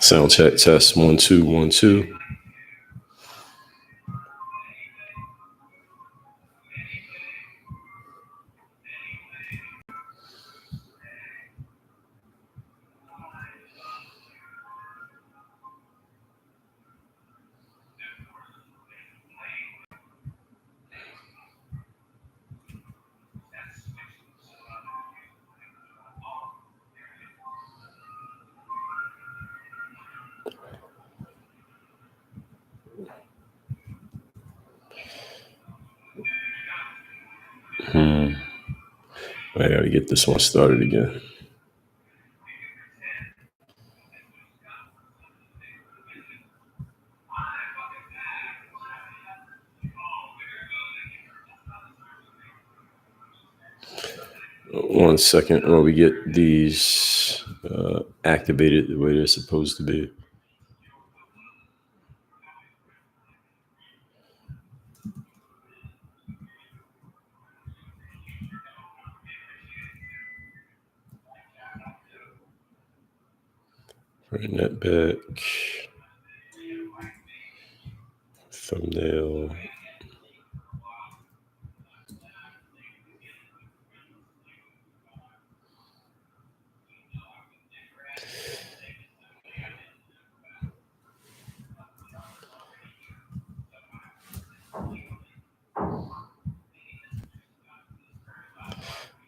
Sound check test 1 2 1 2. I gotta get this one started again. One second while we get these activated the way they're supposed to be. Bring that back. Thumbnail.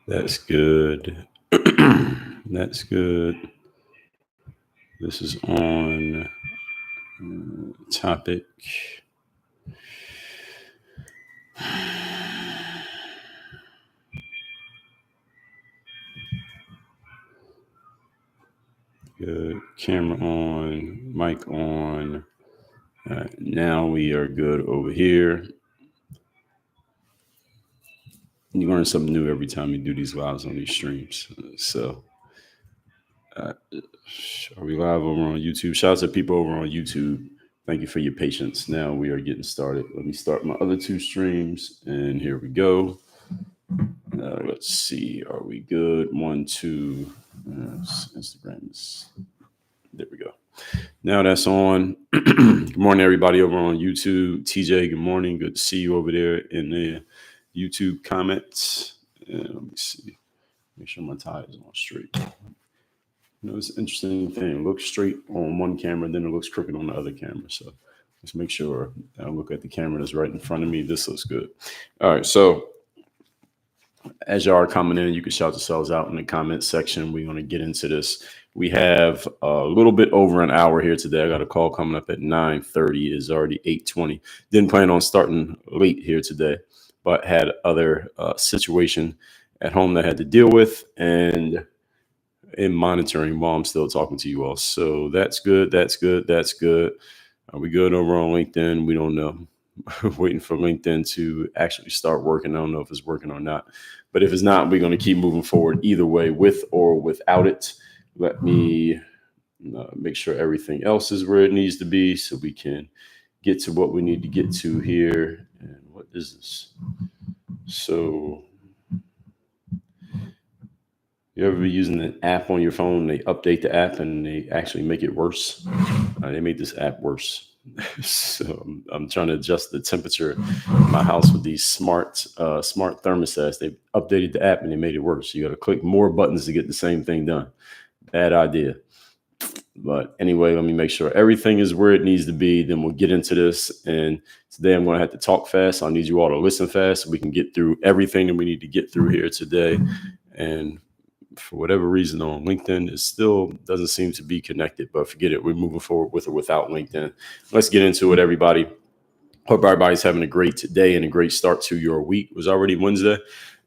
That's good. That's good. This is on topic. Good. Camera on, mic on. Now we are good over here. You learn something new every time you do these lives on these streams. So, are we live over on YouTube? Shout out to people over on YouTube. Thank you for your patience. Now we are getting started. Let me start my other two streams, and here we go. Let's see. Are we good? 1 2. Instagram. There we go. Now that's on. Good morning, everybody over on YouTube. TJ, good morning. Good to see you over there in the YouTube comments. Let me see. Make sure my tie is on straight. You know, it's an interesting thing. It looks straight on one camera, then it looks crooked on the other camera. So let's make sure I look at the camera that's right in front of me. This looks good. All right. So as y'all are coming in, you can shout yourselves out in the comment section. We're going to get into this. We have a little bit over an hour here today. I got a call coming up at 9:30. It's already 8:20. Didn't plan on starting late here today, but had other situation at home that I had to deal with and in monitoring while I'm still talking to you all. So that's good. That's good. That's good. Are we good over on LinkedIn? We don't know. Waiting for LinkedIn to actually start working. I don't know if it's working or not, but if it's not, we're going to keep moving forward either way, with or without it. Let me make sure everything else is where it needs to be so we can get to what we need to get to here. And what is this? So you ever be using an app on your phone? They update the app and they actually make it worse. They made this app worse. So I'm trying to adjust the temperature in my house with these smart thermostats. They updated the app and they made it worse. You got to click more buttons to get the same thing done. Bad idea. But anyway, let me make sure everything is where it needs to be. Then we'll get into this. And today I'm going to have to talk fast. I need you all to listen fast so we can get through everything that we need to get through here today. And for whatever reason on LinkedIn, it still doesn't seem to be connected, but forget it. We're moving forward with or without LinkedIn. Let's get into it, everybody. Hope everybody's having a great day and a great start to your week. It was already Wednesday.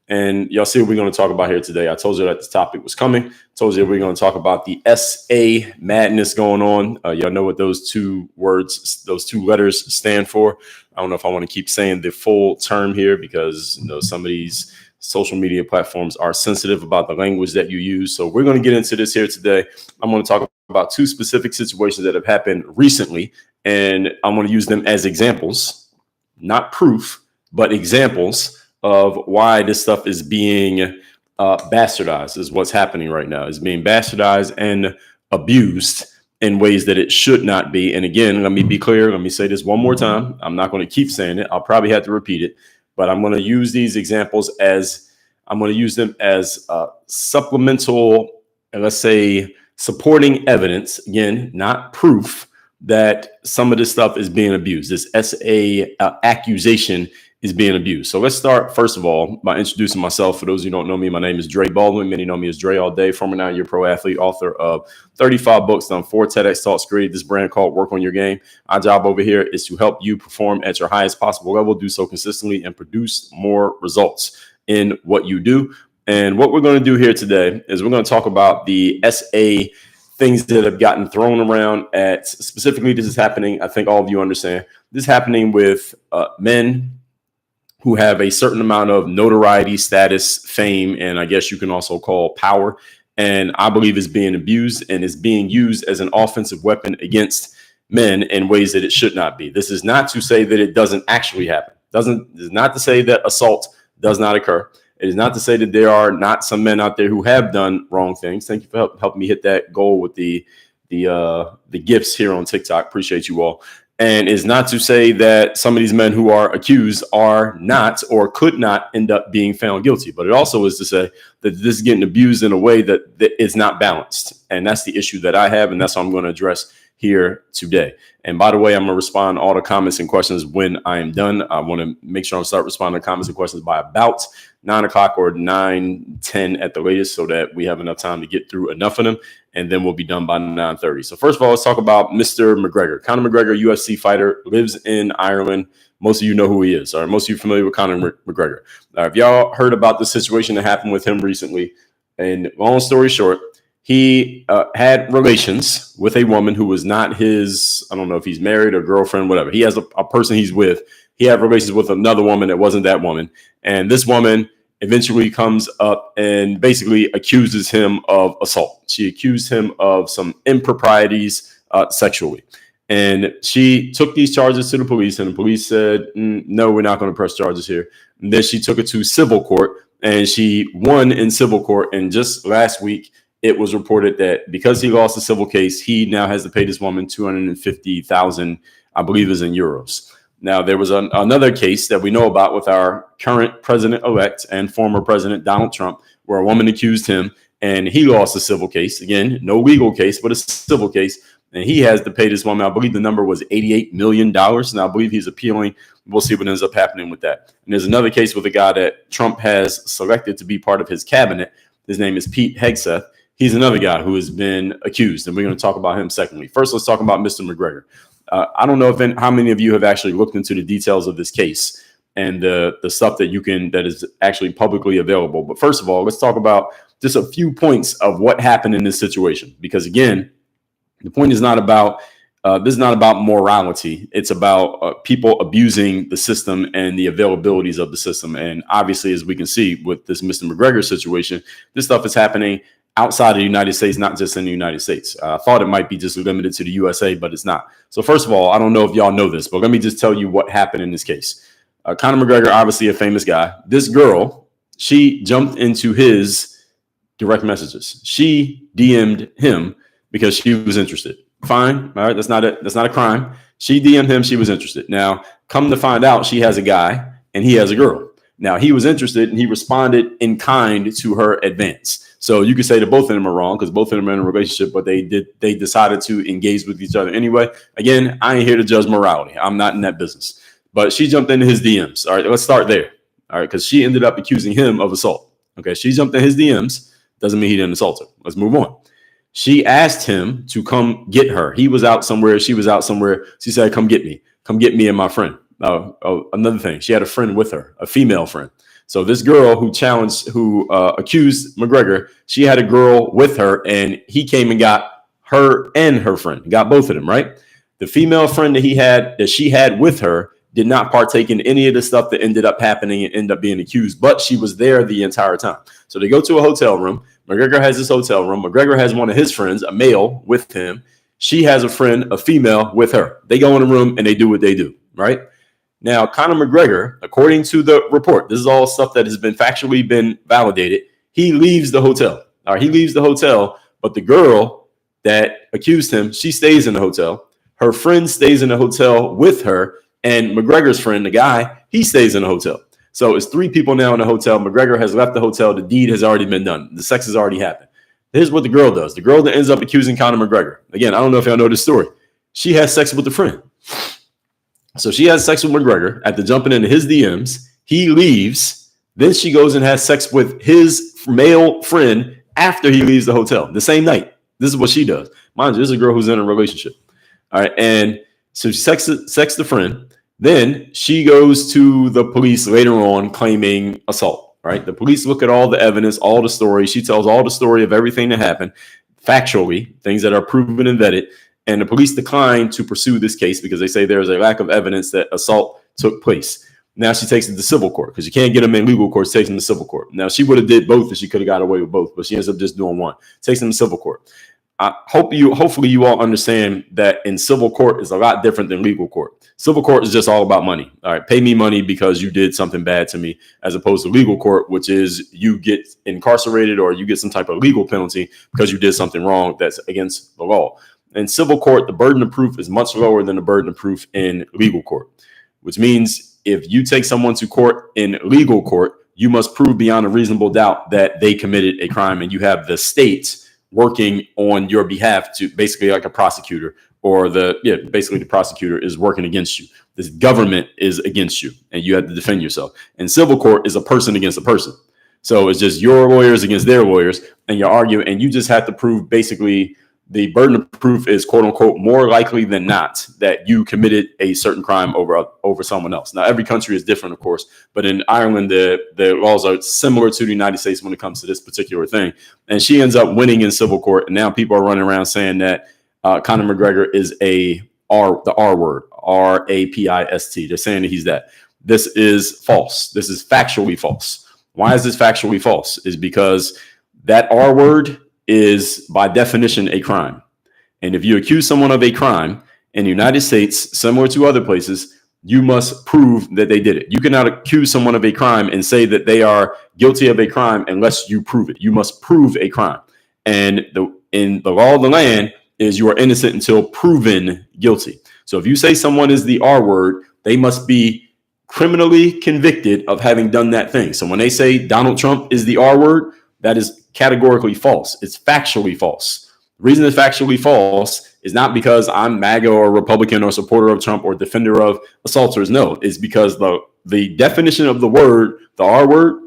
And y'all see what we're going to talk about here today. I told you that the topic was coming. I told you we're going to talk about the SA madness going on. Y'all know what those two words, those two letters stand for. I don't know if I want to keep saying the full term here because some of these social media platforms are sensitive about the language that you use. So we're going to get into this here today. I'm going to talk about two specific situations that have happened recently, and I'm going to use them as examples, not proof, but examples of why this stuff is being bastardized, is what's happening right now. It's being bastardized and abused in ways that it should not be. And again, let me be clear. Let me say this one more time. I'm not going to keep saying it. I'll probably have to repeat it, but I'm going to use these examples as supplemental, let's say, supporting evidence. Again, not proof that some of this stuff is being abused. This SA accusation is being abused. So let's start, first of all, by introducing myself. For those who don't know me, my name is Dre Baldwin. Many know me as Dre all day, former 9-year pro athlete, author of 35 books, done 4 TEDx talks, created this brand called Work on Your Game. Our job over here is to help you perform at your highest possible level, do so consistently, and produce more results in what you do. And what we're going to do here today is we're going to talk about the SA things that have gotten thrown around at, specifically, this is happening, I think all of you understand, this is happening with men who have a certain amount of notoriety, status, fame, and I guess you can also call power. And I believe is being abused and is being used as an offensive weapon against men in ways that it should not be. This is not to say that it doesn't actually happen. This is not to say that assault does not occur. It is not to say that there are not some men out there who have done wrong things. Thank you for helping me hit that goal with the gifts here on TikTok. Appreciate you all. And is not to say that some of these men who are accused are not or could not end up being found guilty. But it also is to say that this is getting abused in a way that is not balanced. And that's the issue that I have. And that's what I'm going to address here today. And by the way, I'm going to respond to all the comments and questions when I am done. I want to make sure I start responding to comments and questions by about 9 o'clock or 9:10 at the latest, so that we have enough time to get through enough of them. And then we'll be done by 9:30. So first of all, let's talk about Mr. McGregor. Conor McGregor, UFC fighter, lives in Ireland. Most of you know who he is. All right, most of you are familiar with Conor McGregor. If y'all heard about the situation that happened with him recently, and long story short, he had relations with a woman who was not his, I don't know if he's married or girlfriend, whatever. He has a person he's with. He had relations with another woman that wasn't that woman. And this woman eventually comes up and basically accuses him of assault. She accused him of some improprieties sexually. And she took these charges to the police, and the police said, no, we're not going to press charges here. And then she took it to civil court, and she won in civil court. And just last week, it was reported that because he lost the civil case, he now has to pay this woman $250,000, I believe is in euros. Now, there was another case that we know about with our current president-elect and former president, Donald Trump, where a woman accused him and he lost a civil case. Again, no legal case, but a civil case. And he has to pay this woman, I believe the number was $88 million. And I believe he's appealing. We'll see what ends up happening with that. And there's another case with a guy that Trump has selected to be part of his cabinet. His name is Pete Hegseth. He's another guy who has been accused, and we're going to talk about him secondly. First, let's talk about Mr. McGregor. I don't know how many of you have actually looked into the details of this case and the stuff that is actually publicly available. But first of all, let's talk about just a few points of what happened in this situation. Because again, the point is not about this is not about morality. It's about people abusing the system and the availabilities of the system. And obviously, as we can see with this Mr. McGregor situation, this stuff is happening outside of the United States, not just in the United States. I thought it might be just limited to the USA, but it's not. So first of all, I don't know if y'all know this, but let me just tell you what happened in this case. Conor McGregor, obviously a famous guy. This girl, she jumped into his direct messages. She DM'd him because she was interested. Fine. All right. That's not a crime. She DM'd him. She was interested. Now, come to find out, she has a guy and he has a girl. Now, he was interested and he responded in kind to her advance. So you could say that both of them are wrong because both of them are in a relationship, but they decided to engage with each other anyway. Again, I ain't here to judge morality. I'm not in that business. But she jumped into his DMs. All right, let's start there. All right, because she ended up accusing him of assault. Okay, she jumped in his DMs. Doesn't mean he didn't assault her. Let's move on. She asked him to come get her. He was out somewhere. She was out somewhere. She said, come get me. Come get me and my friend. Another thing, she had a friend with her, a female friend. So this girl who accused McGregor, she had a girl with her, and he came and got her and her friend, got both of them, right? The female friend that she had with her did not partake in any of the stuff that ended up happening and ended up being accused, but she was there the entire time. So they go to a hotel room. McGregor has this hotel room. McGregor has one of his friends, a male, with him. She has a friend, a female, with her. They go in the room and they do what they do, right? Now, Conor McGregor, according to the report, this is all stuff that has been validated. He leaves the hotel. All right, he leaves the hotel, but the girl that accused him, she stays in the hotel. Her friend stays in the hotel with her, and McGregor's friend, the guy, he stays in the hotel. So it's 3 people now in the hotel. McGregor has left the hotel. The deed has already been done. The sex has already happened. Here's what the girl does. The girl that ends up accusing Conor McGregor. Again, I don't know if y'all know this story. She has sex with the friend. So she has sex with McGregor after jumping into his DMs. He leaves. Then she goes and has sex with his male friend after he leaves the hotel the same night. This is what she does. Mind you, this is a girl who's in a relationship. All right. And so she sex the friend. Then she goes to the police later on claiming assault. Right. The police look at all the evidence, all the story. She tells all the story of everything that happened factually, things that are proven and vetted. And the police decline to pursue this case because they say there's a lack of evidence that assault took place. Now she takes it to civil court because you can't get them in legal court. Takes them to civil court. Now she would have did both and she could have got away with both, but she ends up just doing one. Takes them to civil court. Hopefully you all understand that in civil court is a lot different than legal court. Civil court is just all about money. All right, pay me money because you did something bad to me, as opposed to legal court, which is you get incarcerated or you get some type of legal penalty because you did something wrong that's against the law. In civil court, the burden of proof is much lower than the burden of proof in legal court, which means if you take someone to court in legal court, you must prove beyond a reasonable doubt that they committed a crime, and you have the state working on your behalf to basically like a prosecutor, or basically the prosecutor is working against you. This government is against you and you have to defend yourself. And civil court is a person against a person. So it's just your lawyers against their lawyers and you argue, and you just have to prove basically the burden of proof is quote unquote more likely than not that you committed a certain crime over someone else. Now, every country is different, of course, but in Ireland, the laws are similar to the United States when it comes to this particular thing. And she ends up winning in civil court. And now people are running around saying that Conor McGregor is the R word, rapist. They're saying that he's that. This is false. This is factually false. Why is this factually false? Is because that R word is by definition a crime. And if you accuse someone of a crime in the United States, similar to other places, you must prove that they did it. You cannot accuse someone of a crime and say that they are guilty of a crime unless you prove it. You must prove a crime. And in the law of the land is you are innocent until proven guilty. So if you say someone is the R word, they must be criminally convicted of having done that thing. So when they say Donald Trump is the R word, that is categorically false. It's factually false. The reason it's factually false is not because I'm MAGA or Republican or supporter of Trump or defender of assaulters. No, it's because the definition of the word, the R word,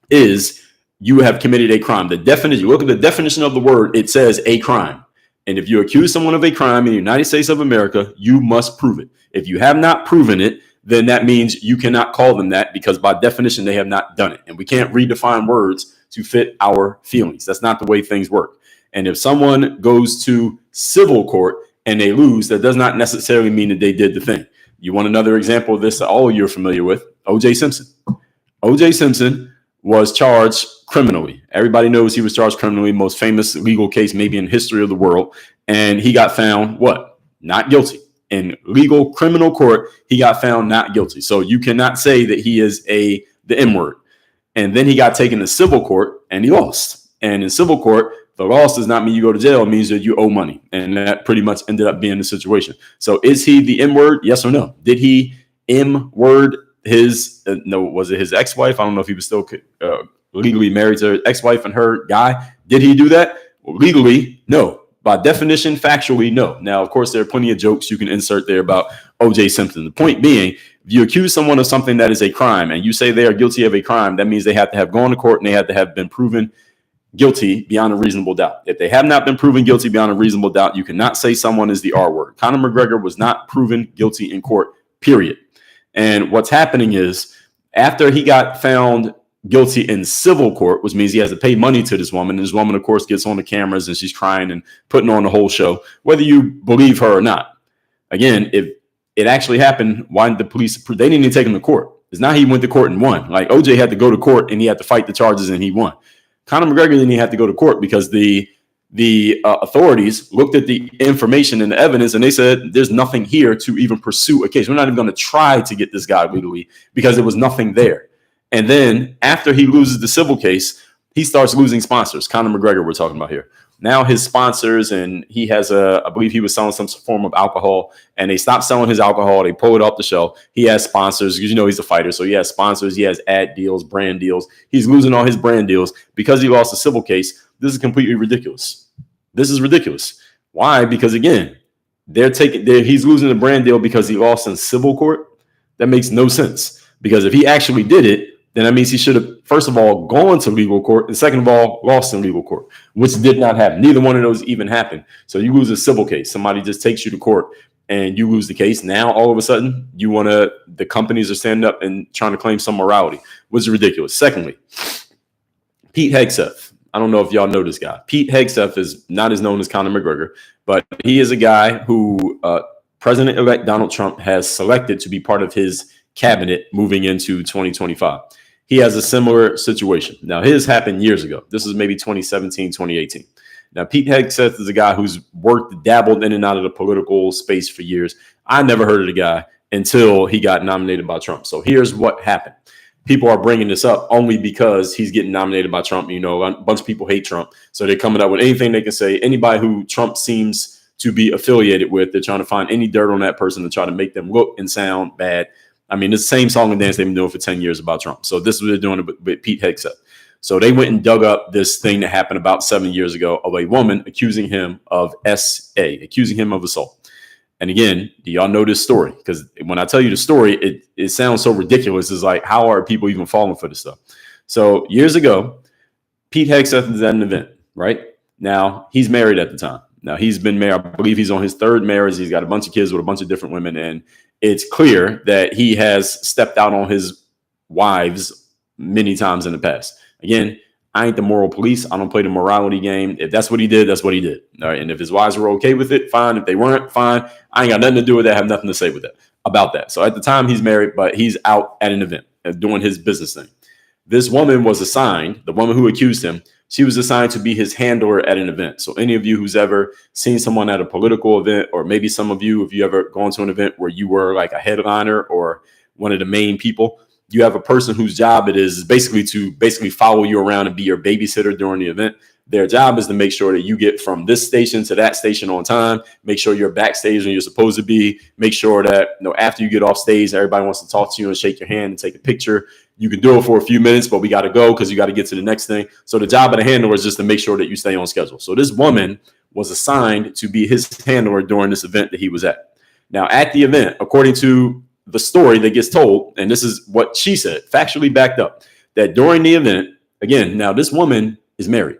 is you have committed a crime. The definition, you look at the definition of the word, it says a crime. And if you accuse someone of a crime in the United States of America, you must prove it. If you have not proven it, then that means you cannot call them that because by definition, they have not done it. And we can't redefine words to fit our feelings. That's not the way things work. And if someone goes to civil court and they lose, that does not necessarily mean that they did the thing. You want another example of this that all of you are familiar with? O.J. Simpson. O.J. Simpson was charged criminally. Everybody knows he was charged criminally, most famous legal case maybe in history of the world. And he got found what? Not guilty. In legal criminal court, he got found not guilty. So you cannot say that he is the M word. And then he got taken to civil court and he lost. And in civil court, the loss does not mean you go to jail. It means that you owe money. And that pretty much ended up being the situation. So is he the M word? Yes or no? Did he M word his, was it his ex-wife? I don't know if he was still legally married to his ex-wife and her guy. Did he do that? Well, legally, no. By definition, factually, no. Now, of course, there are plenty of jokes you can insert there about O.J. Simpson. The point being, if you accuse someone of something that is a crime and you say they are guilty of a crime, that means they have to have gone to court and they have to have been proven guilty beyond a reasonable doubt. If they have not been proven guilty beyond a reasonable doubt, you cannot say someone is the R word. Conor McGregor was not proven guilty in court, period. And what's happening is after he got found guilty in civil court, which means he has to pay money to this woman. And this woman, of course, gets on the cameras and she's crying and putting on the whole show, whether you believe her or not. Again, if it actually happened, why did the police? They didn't even take him to court. It's not he went to court and won. Like OJ had to go to court and he had to fight the charges and he won. Conor McGregor didn't even have to go to court because the authorities looked at the information and the evidence and they said, there's nothing here to even pursue a case. We're not even going to try to get this guy legally because there was nothing there. And then after he loses the civil case, he starts losing sponsors. Conor McGregor, we're talking about here. Now his sponsors, and he has I believe he was selling some form of alcohol, and they stopped selling his alcohol. They pull it off the shelf. He has sponsors because he's a fighter. So he has sponsors. He has ad deals, brand deals. He's losing all his brand deals because he lost a civil case. This is completely ridiculous. This is ridiculous. Why? Because again, he's losing the brand deal because he lost in civil court. That makes no sense, because if he actually did it, then that means he should have, first of all, gone to legal court, and second of all, lost in legal court, which did not happen. Neither one of those even happened. So you lose a civil case. Somebody just takes you to court and you lose the case. Now, all of a sudden, the companies are standing up and trying to claim some morality, which is ridiculous. Secondly, Pete Hegseth. I don't know if y'all know this guy. Pete Hegseth is not as known as Conor McGregor, but he is a guy who President-elect Donald Trump has selected to be part of his cabinet moving into 2025. He has a similar situation. Now, his happened years ago. This is maybe 2017, 2018. Now, Pete Hegseth is a guy who's dabbled in and out of the political space for years. I never heard of the guy until he got nominated by Trump. So here's what happened. People are bringing this up only because he's getting nominated by Trump. A bunch of people hate Trump. So they're coming up with anything they can say. Anybody who Trump seems to be affiliated with, they're trying to find any dirt on that person to try to make them look and sound bad. I mean, it's the same song and dance they've been doing for 10 years about Trump. So this is what they're doing with Pete Hegseth. So they went and dug up this thing that happened about 7 years ago of a woman accusing him of accusing him of assault. And again, do y'all know this story? Because when I tell you the story, it sounds so ridiculous. It's like, how are people even falling for this stuff? So years ago, Pete Hegseth is at an event, right? Now, he's married at the time. Now, he's been married. I believe he's on his third marriage. He's got a bunch of kids with a bunch of different women. And it's clear that he has stepped out on his wives many times in the past. Again, I ain't the moral police. I don't play the morality game. If that's what he did, that's what he did. All right. And if his wives were okay with it, fine. If they weren't, fine. I ain't got nothing to do with that. I have nothing to say with that about that. So at the time, he's married, but he's out at an event doing his business thing. This woman was assigned, the woman who accused him, she was assigned to be his handler at an event. So any of you who's ever seen someone at a political event, or maybe some of you, if you ever gone to an event where you were like a headliner or one of the main people, you have a person whose job it is basically to follow you around and be your babysitter during the event. Their job is to make sure that you get from this station to that station on time, make sure you're backstage when you're supposed to be, make sure that after you get off stage, everybody wants to talk to you and shake your hand and take a picture. You can do it for a few minutes, but we got to go because you got to get to the next thing. So the job of the handler is just to make sure that you stay on schedule. So this woman was assigned to be his handler during this event that he was at. Now, at the event, according to the story that gets told, and this is what she said, factually backed up, that during the event, again, now this woman is married,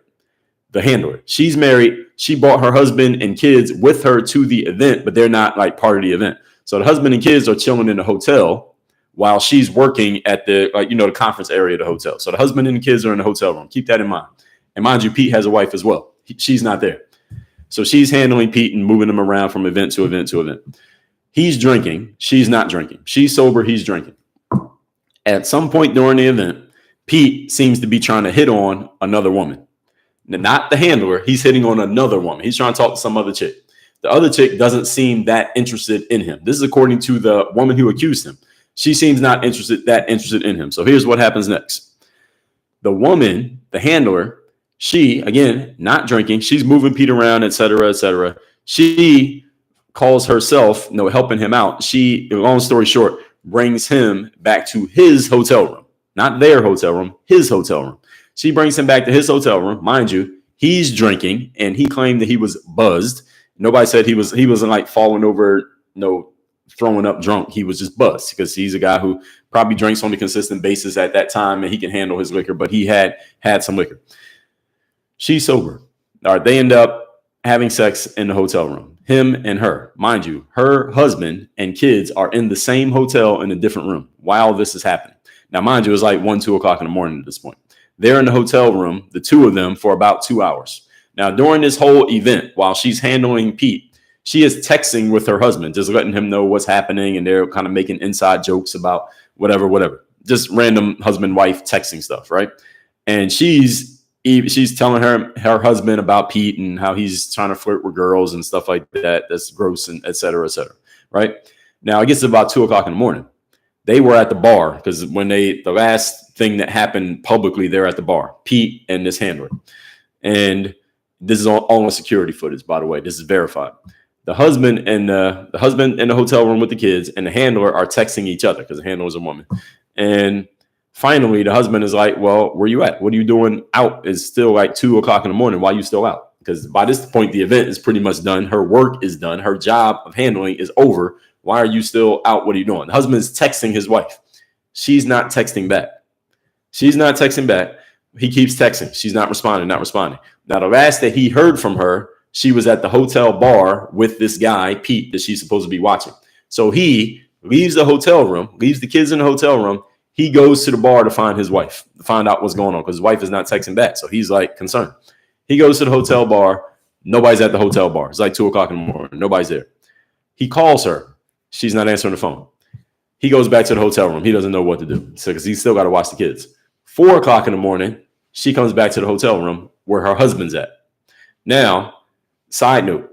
the handler. She's married. She brought her husband and kids with her to the event, but they're not like part of the event. So the husband and kids are chilling in the hotel while she's working at the conference area of the hotel. So the husband and the kids are in the hotel room. Keep that in mind. And mind you, Pete has a wife as well. She's not there. So she's handling Pete and moving him around from event to event to event. He's drinking. She's not drinking. She's sober. He's drinking. At some point during the event, Pete seems to be trying to hit on another woman. Not the handler. He's hitting on another woman. He's trying to talk to some other chick. The other chick doesn't seem that interested in him. This is according to the woman who accused him. She seems not that interested in him. So here's what happens next. The woman, the handler, she, again, not drinking. She's moving Pete around, et cetera, et cetera. She calls herself, helping him out. She, long story short, brings him back to his hotel room. Not their hotel room, his hotel room. She brings him back to his hotel room. Mind you, he's drinking, and he claimed that he was buzzed. Nobody said he wasn't like falling over, throwing up drunk. He was just buzzed because he's a guy who probably drinks on a consistent basis at that time, and he can handle his liquor, but he had some liquor. She's sober. All right, they end up having sex in the hotel room, him and her. Mind you, her husband and kids are in the same hotel in a different room while this is happening. Now, mind you, it's like 1, 2 o'clock in the morning at this point. They're in the hotel room, the two of them, for about 2 hours. Now, during this whole event, while she's handling Pete, she is texting with her husband, just letting him know what's happening. And they're kind of making inside jokes about whatever, just random husband-wife texting stuff, right? And she's telling her husband about Pete and how he's trying to flirt with girls and stuff like that. That's gross, and et cetera, right? Now, it gets to about 2 o'clock in the morning. They were at the bar because the last thing that happened publicly, they're at the bar, Pete and this handler. And This is all on security footage, by the way. This is verified. The husband in the hotel room with the kids and the handler are texting each other because the handler is a woman. And finally, the husband is like, well, where you at? What are you doing out? It's still like 2 o'clock in the morning. Why are you still out? Because by this point, the event is pretty much done. Her work is done. Her job of handling is over. Why are you still out? What are you doing? The husband is texting his wife. She's not texting back. He keeps texting. She's not responding. Now, the last that he heard from her, she was at the hotel bar with this guy, Pete, that she's supposed to be watching. So he leaves the hotel room, leaves the kids in the hotel room. He goes to the bar to find his wife, to find out what's going on because his wife is not texting back. So he's like concerned. He goes to the hotel bar. Nobody's at the hotel bar. It's like 2 o'clock in the morning. Nobody's there. He calls her. She's not answering the phone. He goes back to the hotel room. He doesn't know what to do because he's still got to watch the kids. 4 o'clock in the morning, she comes back to the hotel room where her husband's at. Now, side note,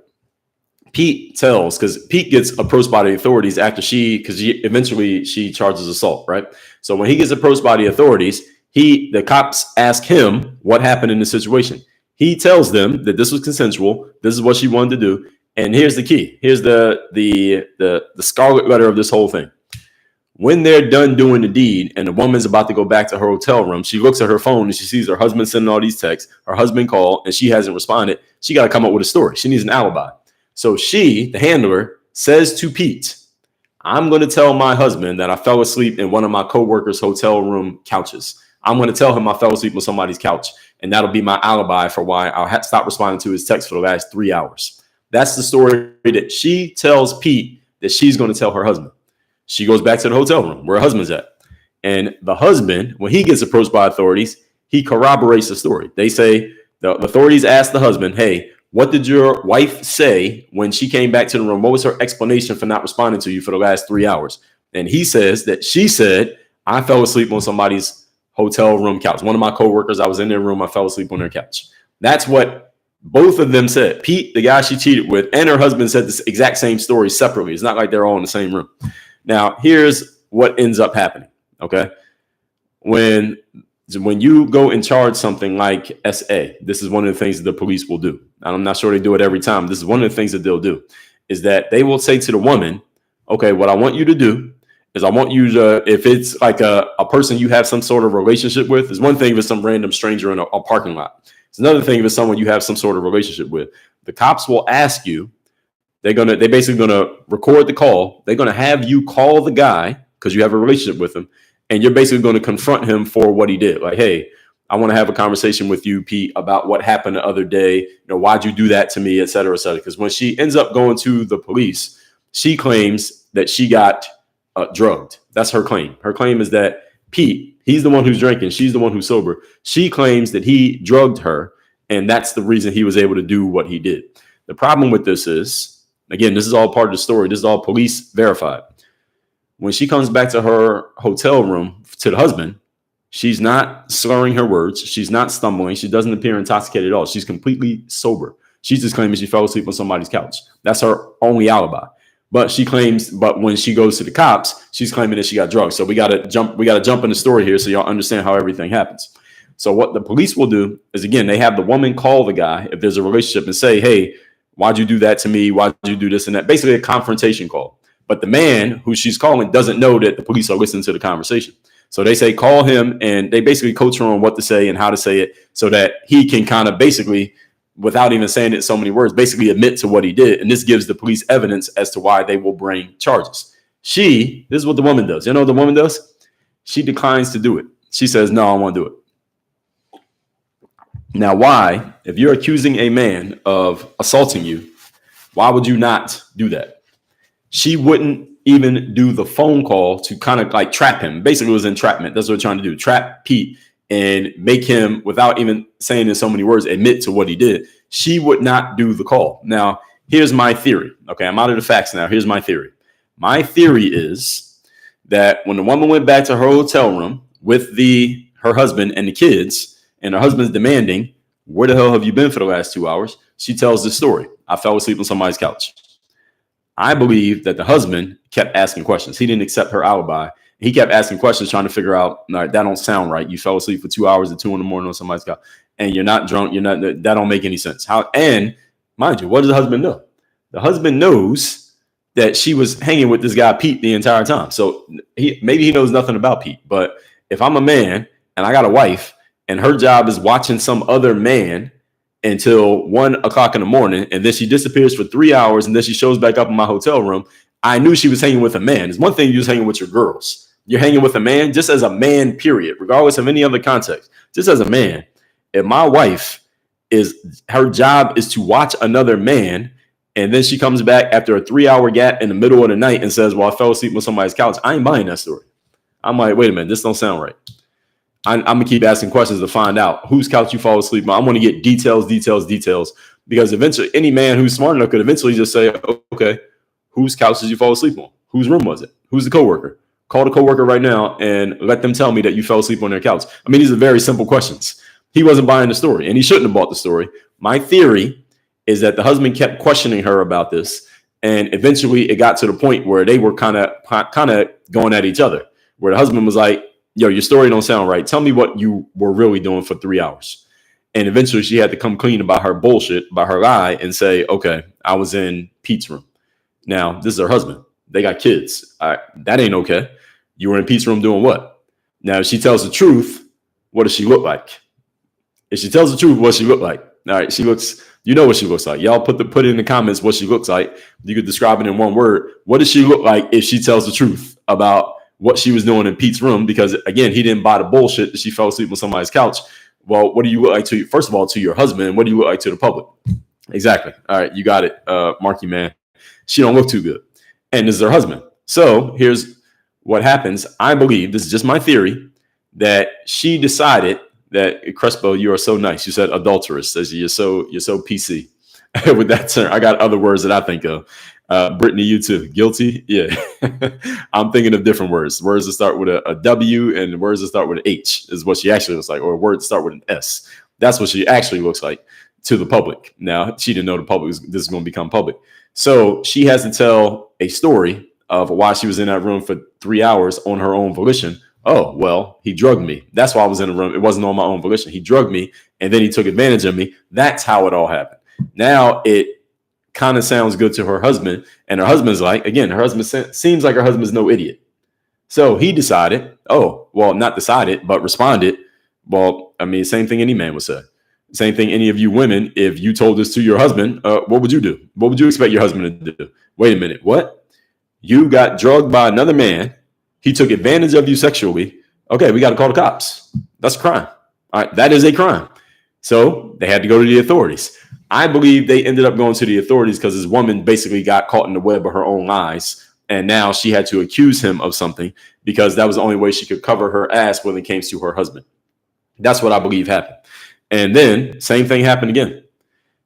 Pete tells, because Pete gets approached by the authorities after eventually she charges assault, right? So when he gets approached by the authorities, the cops ask him what happened in the situation. He tells them that this was consensual. This is what she wanted to do. And here's the key. Here's the scarlet letter of this whole thing. When they're done doing the deed and the woman's about to go back to her hotel room, she looks at her phone and she sees her husband sending all these texts, her husband called, and she hasn't responded. She got to come up with a story. She needs an alibi. So she, the handler, says to Pete, I'm going to tell my husband that I fell asleep in one of my coworkers' hotel room couches. I'm going to tell him I fell asleep on somebody's couch, and that'll be my alibi for why I'll stop responding to his text for the last 3 hours. That's the story that she tells Pete that she's going to tell her husband. She goes back to the hotel room where her husband's at. And the husband, when he gets approached by authorities, he corroborates the story. They say, the authorities ask the husband, hey, what did your wife say when she came back to the room? What was her explanation for not responding to you for the last 3 hours? And he says that she said, I fell asleep on somebody's hotel room couch. One of my coworkers, I was in their room. I fell asleep on their couch. That's what both of them said. Pete, the guy she cheated with, and her husband said this exact same story separately. It's not like they're all in the same room. Now, here's what ends up happening, okay? When you go and charge something like SA, this is one of the things that the police will do. I'm not sure they do it every time. This is one of the things that they'll do, is that they will say to the woman, okay, what I want you to do is I want you to, if it's like a person you have some sort of relationship with, it's one thing if it's some random stranger in a parking lot. It's another thing if it's someone you have some sort of relationship with. The cops will ask you, they're basically gonna record the call. They're gonna have you call the guy because you have a relationship with him, and you're basically going to confront him for what he did. Like, hey, I want to have a conversation with you, Pete, about what happened the other day. You know, why'd you do that to me, et cetera, et cetera. Because when she ends up going to the police, she claims that she got drugged. That's her claim. Her claim is that Pete, he's the one who's drinking. She's the one who's sober. She claims that he drugged her, and that's the reason he was able to do what he did. The problem with this is, again, this is all part of the story. This is all police verified. When she comes back to her hotel room to the husband, she's not slurring her words. She's not stumbling. She doesn't appear intoxicated at all. She's completely sober. She's just claiming she fell asleep on somebody's couch. That's her only alibi. But when she goes to the cops, she's claiming that she got drugged. So we got to jump in the story here so y'all understand how everything happens. So what the police will do is, again, they have the woman call the guy if there's a relationship and say, hey, why'd you do that to me? Why'd you do this and that? Basically a confrontation call. But the man who she's calling doesn't know that the police are listening to the conversation. So they say, call him, and they basically coach her on what to say and how to say it so that he can kind of basically, without even saying it in so many words, basically admit to what he did. And this gives the police evidence as to why they will bring charges. This is what the woman does. You know what the woman does? She declines to do it. She says, no, I won't do it. Now, why, if you're accusing a man of assaulting you, why would you not do that? She wouldn't even do the phone call to kind of like trap him. Basically, it was entrapment. That's what we're trying to do. Trap Pete and make him, without even saying in so many words, admit to what he did. She would not do the call. Now, here's my theory. Okay, I'm out of the facts now. Here's my theory. My theory is that when the woman went back to her hotel room with her husband and the kids, and her husband's demanding, where the hell have you been for the last 2 hours? She tells this story. I fell asleep on somebody's couch. I believe that the husband kept asking questions. He didn't accept her alibi. He kept asking questions, trying to figure out, all right, that don't sound right. You fell asleep for 2 hours at 2 a.m. on somebody's couch, and you're not drunk. You're not. That don't make any sense. How? And mind you, what does the husband know? The husband knows that she was hanging with this guy Pete the entire time. So maybe he knows nothing about Pete. But if I'm a man and I got a wife and her job is watching some other man until 1 o'clock in the morning, and then she disappears for 3 hours, and then she shows back up in my hotel room, I knew she was hanging with a man. It's one thing you're just hanging with your girls. You're hanging with a man, just as a man, period, regardless of any other context. Just as a man, if my wife her job is to watch another man, and then she comes back after a 3-hour gap in the middle of the night and says, well, I fell asleep on somebody's couch, I ain't buying that story. I'm like, wait a minute, this don't sound right. I'm going to keep asking questions to find out whose couch you fall asleep on. I want to get details, because eventually any man who's smart enough could eventually just say, okay, whose couch did you fall asleep on? Whose room was it? Who's the coworker? Call the coworker right now and let them tell me that you fell asleep on their couch. I mean, these are very simple questions. He wasn't buying the story, and he shouldn't have bought the story. My theory is that the husband kept questioning her about this, and eventually it got to the point where they were kind of going at each other, where the husband was like, yo, your story don't sound right. Tell me what you were really doing for 3 hours. And eventually she had to come clean about her bullshit, about her lie, and say, okay, I was in Pete's room. Now, this is her husband. They got kids. That ain't okay. You were in Pete's room doing what? Now, if she tells the truth, what does she look like? If she tells the truth, what she look like? All right, she looks, you know what she looks like. Y'all put it in the comments what she looks like. You could describe it in one word. What does she look like if she tells the truth about what she was doing in Pete's room? Because again, he didn't buy the bullshit that she fell asleep on somebody's couch. Well, what do you look like to, first of all, to your husband? What do you look like to the public? Exactly. All right, you got it, Marky man. She don't look too good. And this is her husband. So here's what happens. I believe, this is just my theory, that she decided that, Crespo, you are so nice. You said adulteress. Says you're so PC with that term. I got other words that I think of. Brittany, you too. Guilty? Yeah. I'm thinking of different words. Words that start with a W and words that start with an H is what she actually looks like, or words that start with an S. That's what she actually looks like to the public. Now, she didn't know the public this is going to become public. So she has to tell a story of why she was in that room for 3 hours on her own volition. Oh, well, he drugged me. That's why I was in the room. It wasn't on my own volition. He drugged me, and then he took advantage of me. That's how it all happened. Now it kind of sounds good to her husband, and her husband's like, again, her husband seems like her husband's no idiot. So he decided, not decided, but responded. Well, I mean, same thing any man would say. Same thing any of you women, if you told this to your husband, what would you do? What would you expect your husband to do? Wait a minute, what? You got drugged by another man. He took advantage of you sexually. Okay, we got to call the cops. That's a crime. All right, that is a crime. So they had to go to the authorities. I believe they ended up going to the authorities because this woman basically got caught in the web of her own lies. And now she had to accuse him of something because that was the only way she could cover her ass when it came to her husband. That's what I believe happened. And then same thing happened again.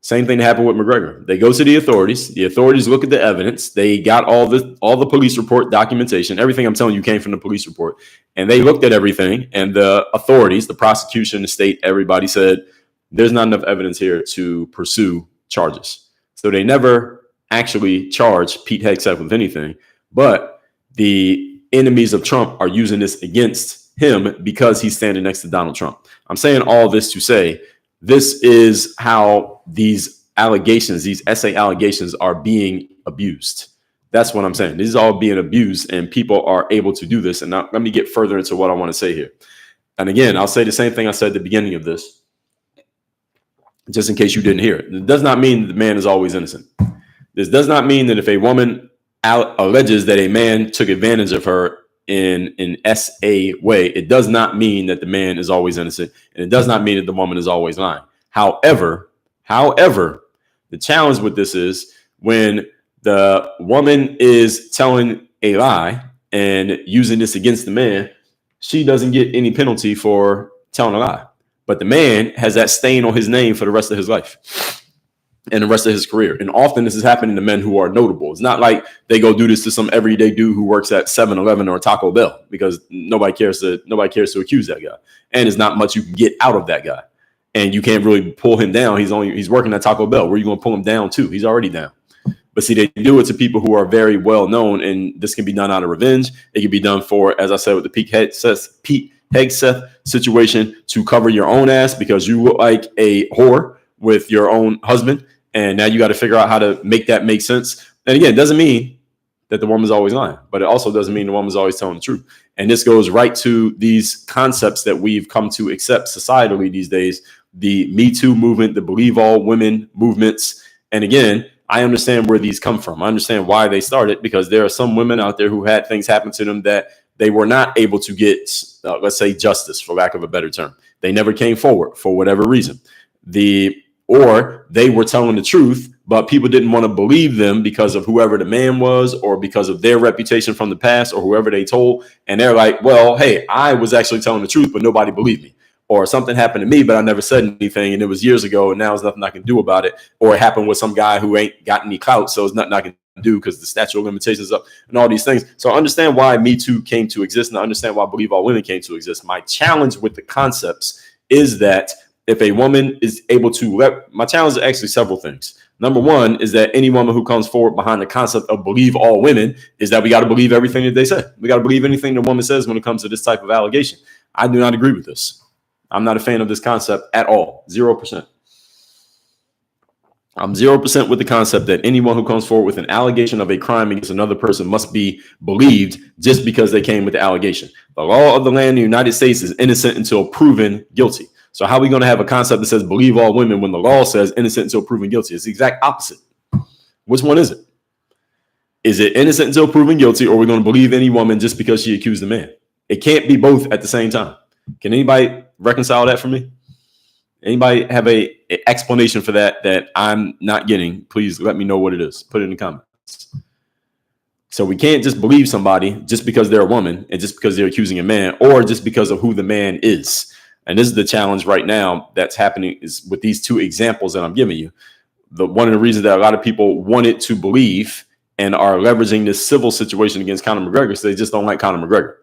Same thing happened with McGregor. They go to the authorities. The authorities look at the evidence. They got all the police report documentation. Everything I'm telling you came from the police report. And they looked at everything. And the authorities, the prosecution, the state, everybody said, there's not enough evidence here to pursue charges. So they never actually charged Pete Hegseth with anything. But the enemies of Trump are using this against him because he's standing next to Donald Trump. I'm saying all this to say this is how these allegations, these essay allegations are being abused. That's what I'm saying. This is all being abused and people are able to do this. And now let me get further into what I want to say here. And again, I'll say the same thing I said at the beginning of this, just in case you didn't hear it. It does not mean that the man is always innocent. This does not mean that if a woman alleges that a man took advantage of her in an SA way, it does not mean that the man is always innocent, and it does not mean that the woman is always lying. However, the challenge with this is when the woman is telling a lie and using this against the man, she doesn't get any penalty for telling a lie. But the man has that stain on his name for the rest of his life and the rest of his career. And often this is happening to men who are notable. It's not like they go do this to some everyday dude who works at 7-Eleven or Taco Bell, because nobody cares to accuse that guy. And there's not much you can get out of that guy. And you can't really pull him down. He's working at Taco Bell. Where are you going to pull him down to? He's already down. But But see, they do it to people who are very well known, and this can be done out of revenge. It can be done for, as I said, with the Pete Hegseth situation, to cover your own ass because you look like a whore with your own husband, and now you got to figure out how to make that make sense. And again, it doesn't mean that the woman's always lying, but it also doesn't mean the woman's always telling the truth. And this goes right to these concepts that we've come to accept societally these days, the Me Too movement, the Believe All Women movements. And again, I understand where these come from. I understand why they started, because there are some women out there who had things happen to them that they were not able to get, let's say, justice, for lack of a better term. They never came forward for whatever reason. Or they were telling the truth, but people didn't want to believe them because of whoever the man was, or because of their reputation from the past, or whoever they told. And they're like, well, hey, I was actually telling the truth, but nobody believed me. Or something happened to me, but I never said anything, and it was years ago, and now there's nothing I can do about it. Or it happened with some guy who ain't got any clout, so there's nothing I can do because the statute of limitations is up and all these things. So I understand why Me Too came to exist, and I understand why Believe All Women came to exist. My challenge with the concepts is that if a woman is able to my challenge is actually several things. Number one is that any woman who comes forward behind the concept of Believe All Women is that we got to believe everything that they say. We got to believe anything the woman says when it comes to this type of allegation. I do not agree with this. I'm not a fan of this concept at all. 0%. I'm 0% with the concept that anyone who comes forward with an allegation of a crime against another person must be believed just because they came with the allegation. The law of the land in the United States is innocent until proven guilty. So how are we going to have a concept that says believe all women when the law says innocent until proven guilty? It's the exact opposite. Which one is it? Is it innocent until proven guilty, or are we going to believe any woman just because she accused a man? It can't be both at the same time. Can anybody reconcile that for me? Anybody have a explanation for that I'm not getting? Please let me know what it is. Put it in the comments. So we can't just believe somebody just because they're a woman and just because they're accusing a man, or just because of who the man is. And this is the challenge right now that's happening, is with these two examples that I'm giving you. One of the reasons that a lot of people wanted to believe and are leveraging this civil situation against Conor McGregor is they just don't like Conor McGregor,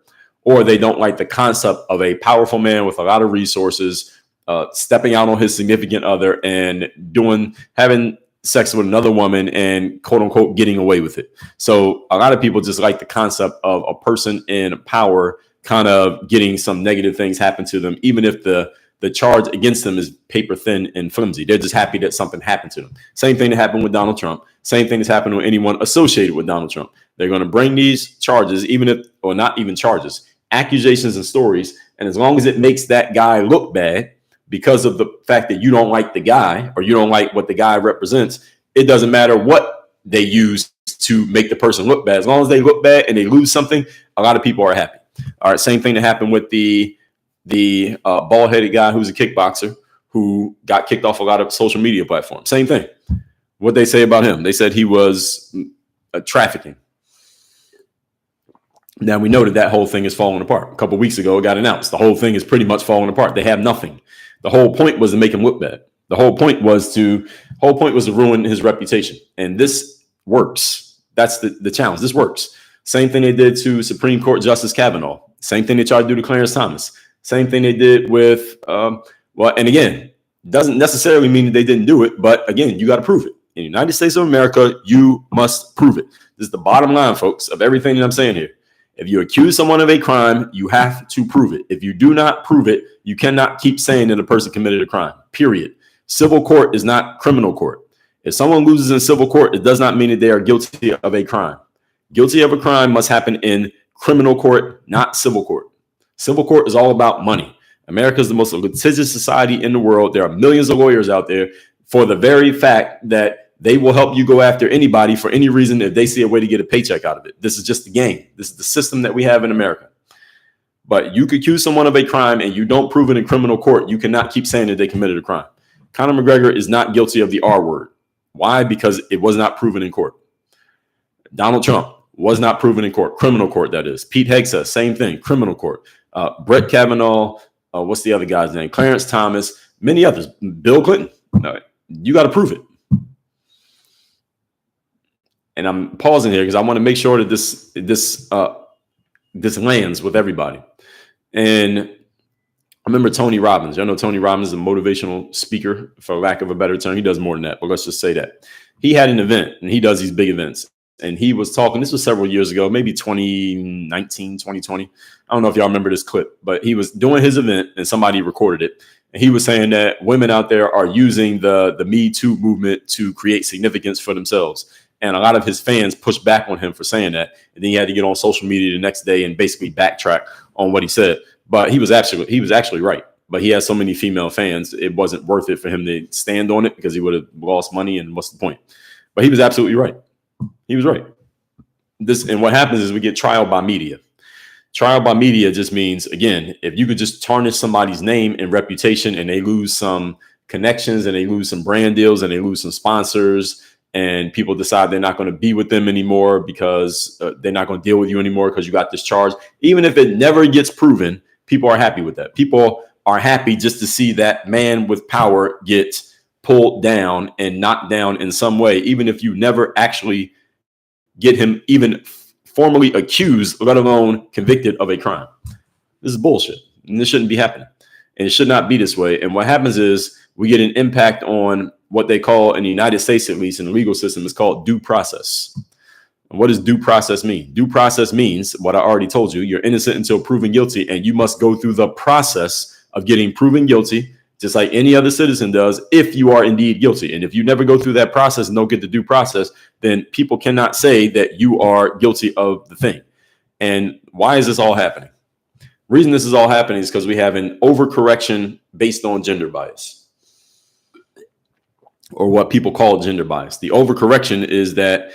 or they don't like the concept of a powerful man with a lot of resources stepping out on his significant other and having sex with another woman and quote unquote getting away with it. So a lot of people just like the concept of a person in power kind of getting some negative things happen to them, even if the charge against them is paper thin and flimsy. They're just happy that something happened to them. Same thing that happened with Donald Trump. Same thing that's happened with anyone associated with Donald Trump. They're going to bring these charges, or not even charges, accusations and stories. And as long as it makes that guy look bad because of the fact that you don't like the guy, or you don't like what the guy represents, it doesn't matter what they use to make the person look bad. As long as they look bad and they lose something, a lot of people are happy. All right. Same thing that happened with the bald-headed guy who's a kickboxer who got kicked off a lot of social media platforms. Same thing. What they say about him? They said he was trafficking. Now we know that whole thing is falling apart. A couple of weeks ago, it got announced. The whole thing is pretty much falling apart. They have nothing. The whole point was to make him look bad. The whole point was to ruin his reputation. And this works. That's the challenge. This works. Same thing they did to Supreme Court Justice Kavanaugh. Same thing they tried to do to Clarence Thomas. Same thing they did with, and again, doesn't necessarily mean that they didn't do it. But again, you got to prove it. In the United States of America, you must prove it. This is the bottom line, folks, of everything that I'm saying here. If you accuse someone of a crime, you have to prove it. If you do not prove it, you cannot keep saying that a person committed a crime, period. Civil court is not criminal court. If someone loses in civil court, it does not mean that they are guilty of a crime. Guilty of a crime must happen in criminal court, not civil court. Civil court is all about money. America is the most litigious society in the world. There are millions of lawyers out there for the very fact that they will help you go after anybody for any reason if they see a way to get a paycheck out of it. This is just the game. This is the system that we have in America. But you could accuse someone of a crime and you don't prove it in criminal court. You cannot keep saying that they committed a crime. Conor McGregor is not guilty of the R word. Why? Because it was not proven in court. Donald Trump was not proven in court, criminal court, that is. Pete Hegseth, same thing, criminal court. Brett Kavanaugh, what's the other guy's name? Clarence Thomas, many others. Bill Clinton. You got to prove it. And I'm pausing here because I want to make sure that this lands with everybody. And remember Tony Robbins. Y'all know Tony Robbins is a motivational speaker, for lack of a better term. He does more than that, but let's just say that. He had an event, and he does these big events. And he was talking, this was several years ago, maybe 2019, 2020. I don't know if y'all remember this clip, but he was doing his event and somebody recorded it. And he was saying that women out there are using the Me Too movement to create significance for themselves. And a lot of his fans pushed back on him for saying that. And then he had to get on social media the next day and basically backtrack on what he said. But he was actually right. But he has so many female fans, it wasn't worth it for him to stand on it because he would have lost money. And what's the point? But he was absolutely right. He was right. And what happens is we get trial by media. Trial by media just means, again, if you could just tarnish somebody's name and reputation and they lose some connections and they lose some brand deals and they lose some sponsors and people decide they're not going to be with them anymore because they're not going to deal with you anymore because you got discharged. Even if it never gets proven, people are happy with that. People are happy just to see that man with power get pulled down and knocked down in some way, even if you never actually get him even formally accused, let alone convicted of a crime. This is bullshit. And this shouldn't be happening. And it should not be this way. And what happens is we get an impact on what they call, in the United States, at least in the legal system, is called due process. And what does due process mean? Due process means what I already told you. You're innocent until proven guilty, and you must go through the process of getting proven guilty, just like any other citizen does, if you are indeed guilty. And if you never go through that process and don't get the due process, then people cannot say that you are guilty of the thing. And why is this all happening? Reason this is all happening is because we have an overcorrection based on gender bias, or what people call gender bias. The overcorrection is that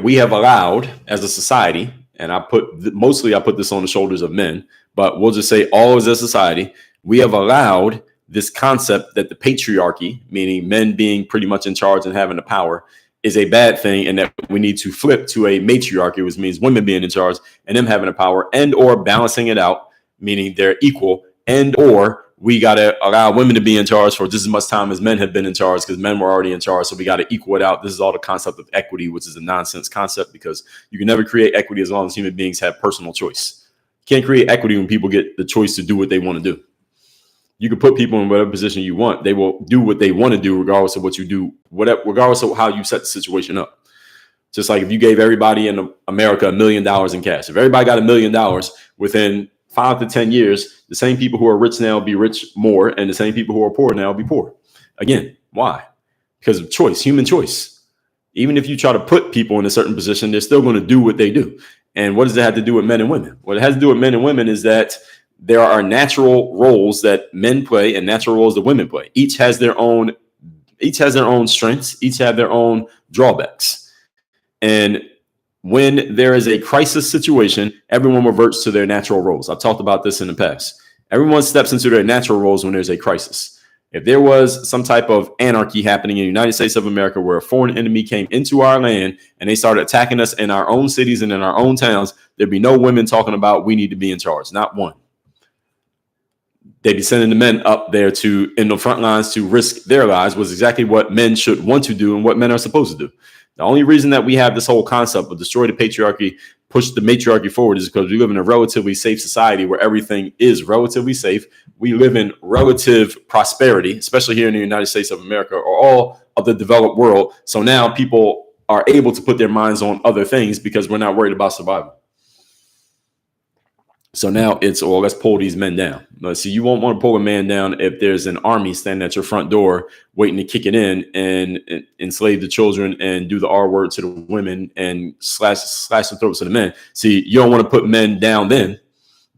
we have allowed, as a society, and I put this on the shoulders of men, but we'll just say all as a society, we have allowed this concept that the patriarchy, meaning men being pretty much in charge and having the power, is a bad thing, and that we need to flip to a matriarchy, which means women being in charge and them having the power, and or balancing it out, meaning they're equal, and or we got to allow women to be in charge for just as much time as men have been in charge, because men were already in charge. So we got to equal it out. This is all the concept of equity, which is a nonsense concept, because you can never create equity as long as human beings have personal choice. You can't create equity when people get the choice to do what they want to do. You can put people in whatever position you want. They will do what they want to do, regardless of what you do, regardless of how you set the situation up. Just like if you gave everybody in America $1 million in cash, if everybody got $1 million within 5 to 10 years, the same people who are rich now will be rich more, and the same people who are poor now will be poor. Again, why? Because of choice, human choice. Even if you try to put people in a certain position, they're still going to do what they do. And what does that have to do with men and women? What it has to do with men and women is that there are natural roles that men play and natural roles that women play. Each has their own strengths. Each have their own drawbacks. And when there is a crisis situation, everyone reverts to their natural roles. I've talked about this in the past. Everyone steps into their natural roles when there's a crisis. If there was some type of anarchy happening in the United States of America where a foreign enemy came into our land and they started attacking us in our own cities and in our own towns, there'd be no women talking about we need to be in charge. Not one. They'd be sending the men up there in the front lines to risk their lives, was exactly what men should want to do and what men are supposed to do. The only reason that we have this whole concept of destroy the patriarchy, push the matriarchy forward, is because we live in a relatively safe society where everything is relatively safe. We live in relative prosperity, especially here in the United States of America, or all of the developed world. So now people are able to put their minds on other things because we're not worried about survival. So now it's, oh, let's pull these men down. But see, you won't want to pull a man down if there's an army standing at your front door waiting to kick it in and enslave the children and do the R word to the women and slash the throats of the men. See, you don't want to put men down then.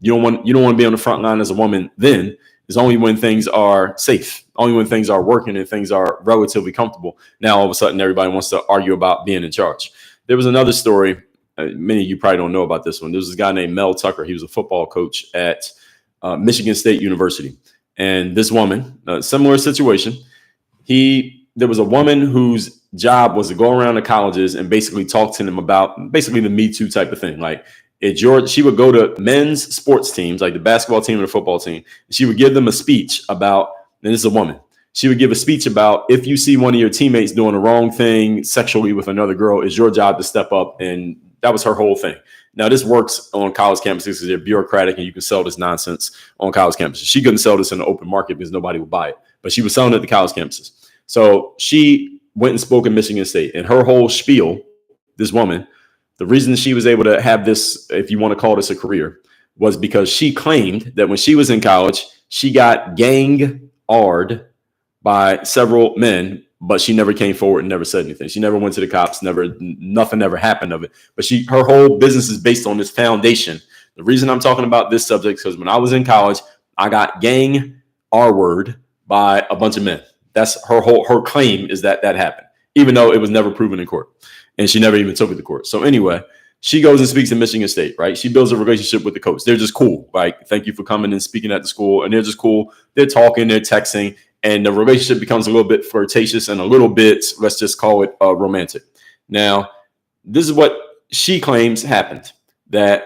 You don't want to be on the front line as a woman then. It's only when things are safe, only when things are working and things are relatively comfortable. Now, all of a sudden, everybody wants to argue about being in charge. There was another story. Many of you probably don't know about this one. There was this guy named Mel Tucker. He was a football coach at Michigan State University. And this woman, similar situation. There was a woman whose job was to go around to colleges and basically talk to them about basically the Me Too type of thing. Like, she would go to men's sports teams, like the basketball team and the football team. And she would give them a speech about, and this is a woman. She would give a speech about, if you see one of your teammates doing the wrong thing sexually with another girl, it's your job to step up and That was her whole thing. Now, this works on college campuses because they're bureaucratic and you can sell this nonsense on college campuses. She couldn't sell this in the open market because nobody would buy it, but she was selling it at the college campuses. So she went and spoke in Michigan State, and her whole spiel, this woman, the reason she was able to have this, if you want to call this a career, was because she claimed that when she was in college, she got gang-ard by several men, but she never came forward and never said anything. She never went to the cops, nothing ever happened of it. But her whole business is based on this foundation. The reason I'm talking about this subject is because when I was in college, I got gang R-word by a bunch of men. That's her claim, is that happened, even though it was never proven in court. And she never even took it to court. So anyway, she goes and speaks in Michigan State, right? She builds a relationship with the coach. They're just cool, right? Thank you for coming and speaking at the school. And they're just cool. They're talking, they're texting, and the relationship becomes a little bit flirtatious and a little bit, let's just call it romantic. Now, this is what she claims happened. That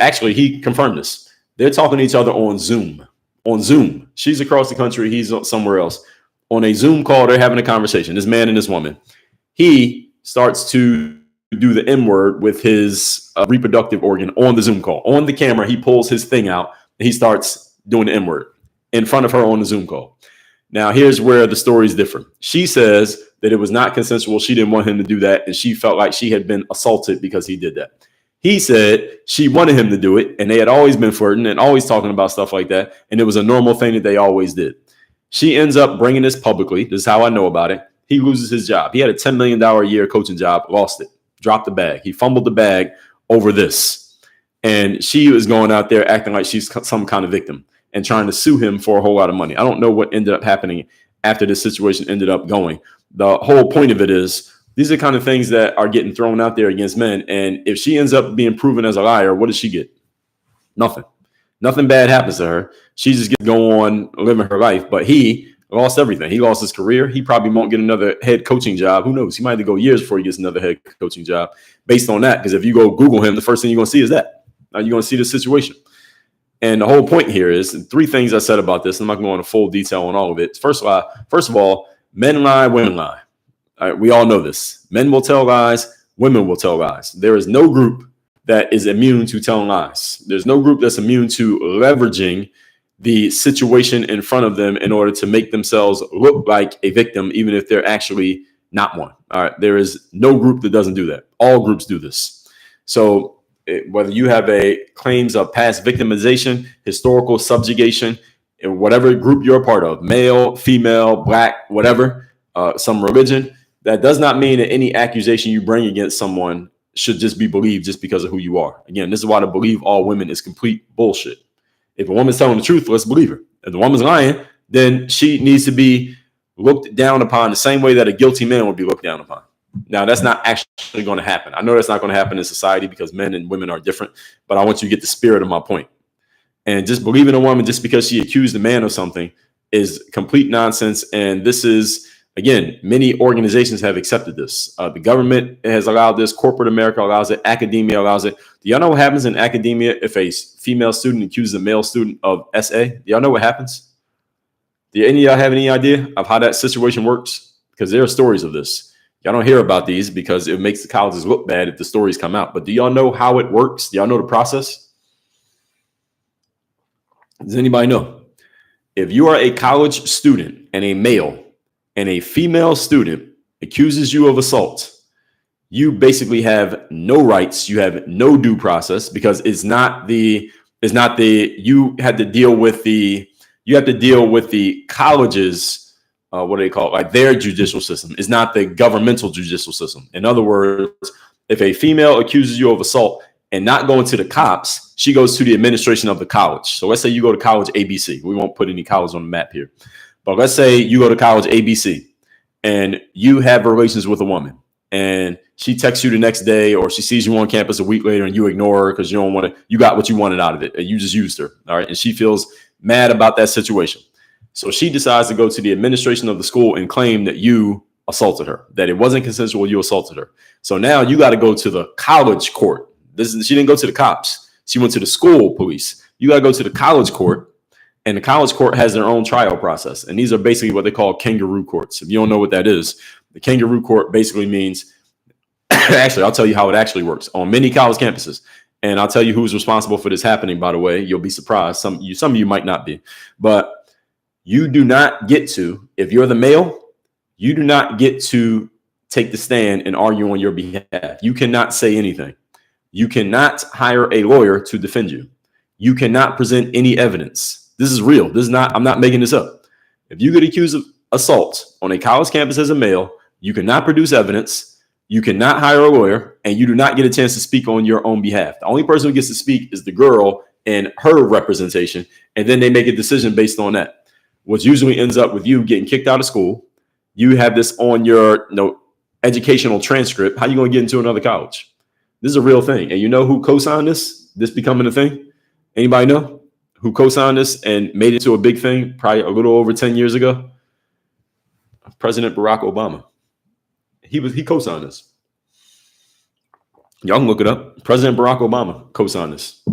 actually, he confirmed this. They're talking to each other on Zoom. On Zoom. She's across the country. He's somewhere else. On a Zoom call, they're having a conversation, this man and this woman. He starts to do the M word with his reproductive organ on the Zoom call. On the camera, he pulls his thing out and he starts doing the M word in front of her on the Zoom call. Now, here's where the story is different. She says that it was not consensual. She didn't want him to do that, and she felt like she had been assaulted because he did that. He said she wanted him to do it, and they had always been flirting and always talking about stuff like that, and it was a normal thing that they always did. She ends up bringing this publicly. This is how I know about it. He loses his job. He had a $10 million a year coaching job, lost it, dropped the bag. He fumbled the bag over this, and she was going out there acting like she's some kind of victim and trying to sue him for a whole lot of money. I don't know what ended up happening after this situation ended up going. The whole point of it is these are kind of things that are getting thrown out there against men. And if she ends up being proven as a liar, what does she get? Nothing. Nothing bad happens to her. She just gets to go on living her life. But he lost everything. He lost his career. He probably won't get another head coaching job. Who knows? He might have to go years before he gets another head coaching job based on that. Because if you go Google him, the first thing you're going to see is that. Now you're going to see the situation. And the whole point here is three things I said about this. I'm not going to go into full detail on all of it. First of all, men lie, women lie. All right, we all know this. Men will tell lies, women will tell lies. There is no group that is immune to telling lies. There's no group that's immune to leveraging the situation in front of them in order to make themselves look like a victim, even if they're actually not one. All right, there is no group that doesn't do that. All groups do this. So whether you have claims of past victimization, historical subjugation, in whatever group you're a part of, male, female, black, whatever, some religion, that does not mean that any accusation you bring against someone should just be believed just because of who you are. Again, this is why to believe all women is complete bullshit. If a woman's telling the truth, let's believe her. If the woman's lying, then she needs to be looked down upon the same way that a guilty man would be looked down upon. Now, that's not actually going to happen. I know that's not going to happen in society because men and women are different, but I want you to get the spirit of my point. And just believing a woman just because she accused a man of something is complete nonsense. And this is, again, many organizations have accepted this. The government has allowed this. Corporate America allows it. Academia allows it. Do y'all know what happens in academia if a female student accuses a male student of SA? Do y'all know what happens? Do any of y'all have any idea of how that situation works? Because there are stories of this. Y'all don't hear about these because it makes the colleges look bad if the stories come out. But do y'all know how it works? Do y'all know the process? Does anybody know? If you are a college student and a male and a female student accuses you of assault, you basically have no rights. You have no due process because you have to deal with the college's what do they call it? Like their judicial system is not the governmental judicial system. In other words, if a female accuses you of assault and not going to the cops, she goes to the administration of the college. So let's say you go to college ABC. We won't put any college on the map here, but let's say you go to college ABC and you have relations with a woman and she texts you the next day or she sees you on campus a week later and you ignore her because you got what you wanted out of it and you just used her. All right. And she feels mad about that situation. So she decides to go to the administration of the school and claim that you assaulted her, that it wasn't consensual, you assaulted her. So now you got to go to the college court. She didn't go to the cops. She went to the school police. You got to go to the college court, and the college court has their own trial process. And these are basically what they call kangaroo courts. If you don't know what that is, the kangaroo court basically means Actually, I'll tell you how it actually works on many college campuses. And I'll tell you who's responsible for this happening, by the way. You'll be surprised. Some of you might not be. But you do not get to, if you're the male, you do not get to take the stand and argue on your behalf. You cannot say anything. You cannot hire a lawyer to defend you. You cannot present any evidence. This is real. This is not, I'm not making this up. If you get accused of assault on a college campus as a male, you cannot produce evidence. You cannot hire a lawyer, and you do not get a chance to speak on your own behalf. The only person who gets to speak is the girl and her representation, and then they make a decision based on that, which usually ends up with you getting kicked out of school. You have this on your educational transcript. How are you going to get into another college? This is a real thing. And you know who co-signed this becoming a thing? Anybody know who co-signed this and made it to a big thing probably a little over 10 years ago? President Barack Obama. He co-signed this. Y'all can look it up. President Barack Obama co-signed this.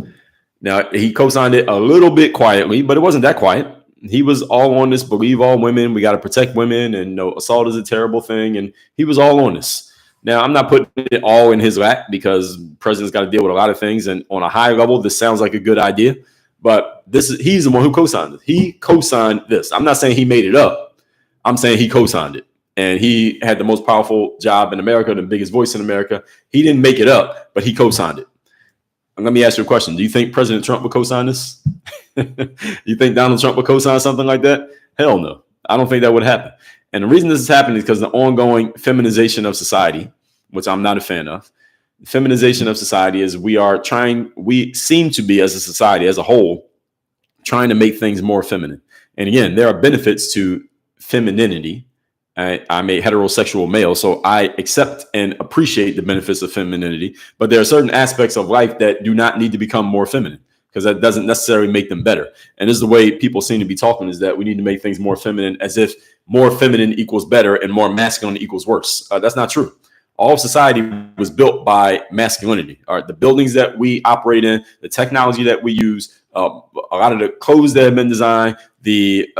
Now, he co-signed it a little bit quietly, but it wasn't that quiet. He was all on this, believe all women. We got to protect women, and assault is a terrible thing. And he was all on this. Now, I'm not putting it all in his lap because the president's got to deal with a lot of things. And on a high level, this sounds like a good idea. But he's the one who co-signed it. He co-signed this. I'm not saying he made it up. I'm saying he co-signed it. And he had the most powerful job in America, the biggest voice in America. He didn't make it up, but he co-signed it. And let me ask you a question. Do you think President Trump would co-sign this? You think Donald Trump would co-sign something like that? Hell no. I don't think that would happen. And the reason this is happening is because the ongoing feminization of society, which I'm not a fan of. Feminization of society is we seem to be, as a society, as a whole, trying to make things more feminine. And again, there are benefits to femininity. I'm a heterosexual male, so I accept and appreciate the benefits of femininity. But there are certain aspects of life that do not need to become more feminine, because that doesn't necessarily make them better. And this is the way people seem to be talking, is that we need to make things more feminine, as if more feminine equals better and more masculine equals worse. That's not true. All of society was built by masculinity. All right, the buildings that we operate in, the technology that we use, a lot of the clothes that have been designed, the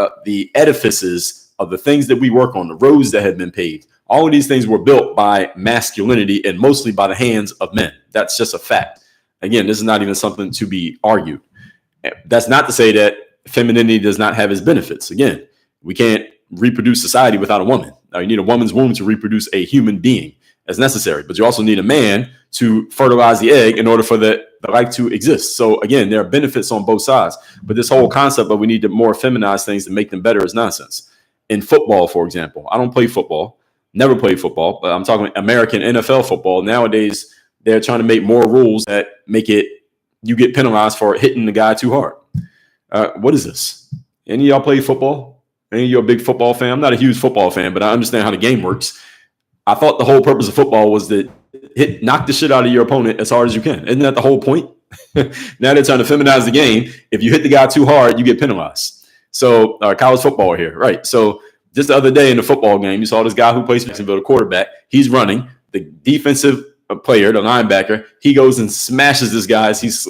edifices of the things that we work on, the roads that have been paved, all of these things were built by masculinity and mostly by the hands of men. That's just a fact. Again, this is not even something to be argued. That's not to say that femininity does not have its benefits. Again, we can't reproduce society without a woman. You need a woman's womb to reproduce a human being as necessary, but you also need a man to fertilize the egg in order for the life to exist. So again, there are benefits on both sides, but this whole concept of we need to more feminize things to make them better is nonsense. In football, for example, I don't play football, never played football, but I'm talking American NFL football. Nowadays, they're trying to make more rules that make it, you get penalized for hitting the guy too hard. What is this? Any of y'all play football? Any of you a big football fan? I'm not a huge football fan, but I understand how the game works. I thought the whole purpose of football was to knock the shit out of your opponent as hard as you can. Isn't that the whole point? Now they're trying to feminize the game. If you hit the guy too hard, you get penalized. So college football here, right? So just the other day in the football game, you saw this guy who plays Jacksonville, the quarterback. He's running. The defensive player, the linebacker, he goes and smashes this guy. He's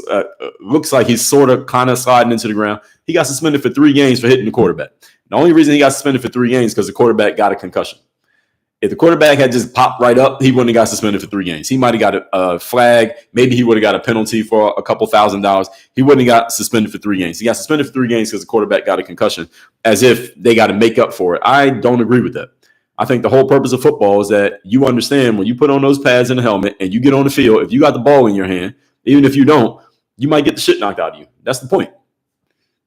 looks like he's sort of kind of sliding into the ground. He got suspended for 3 games for hitting the quarterback. The only reason he got suspended for 3 games is because the quarterback got a concussion. If the quarterback had just popped right up, he wouldn't have got suspended for 3 games. He might have got a flag. Maybe he would have got a penalty for a couple $1,000s. He wouldn't have got suspended for 3 games. He got suspended for 3 games because the quarterback got a concussion, as if they got to make up for it. I don't agree with that. I think the whole purpose of football is that you understand when you put on those pads and the helmet and you get on the field, if you got the ball in your hand, even if you don't, you might get the shit knocked out of you. That's the point.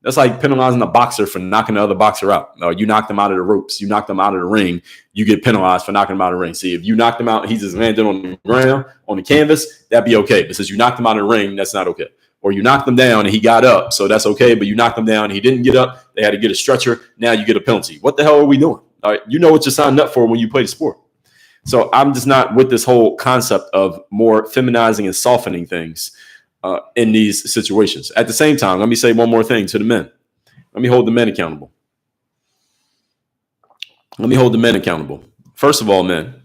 That's like penalizing a boxer for knocking the other boxer out. You knock them out of the ropes. You knock them out of the ring. You get penalized for knocking them out of the ring. See, if you knock them out, he just landed on the ground, on the canvas, that'd be okay. But since you knocked him out of the ring, that's not okay. Or you knocked him down and he got up, so that's okay. But you knocked him down and he didn't get up. They had to get a stretcher. Now you get a penalty. What the hell are we doing? All right, you know what you're signed up for when you play the sport. So I'm just not with this whole concept of more feminizing and softening things in these situations. At the same time, let me say one more thing to the men. Let me hold the men accountable. First of all, men,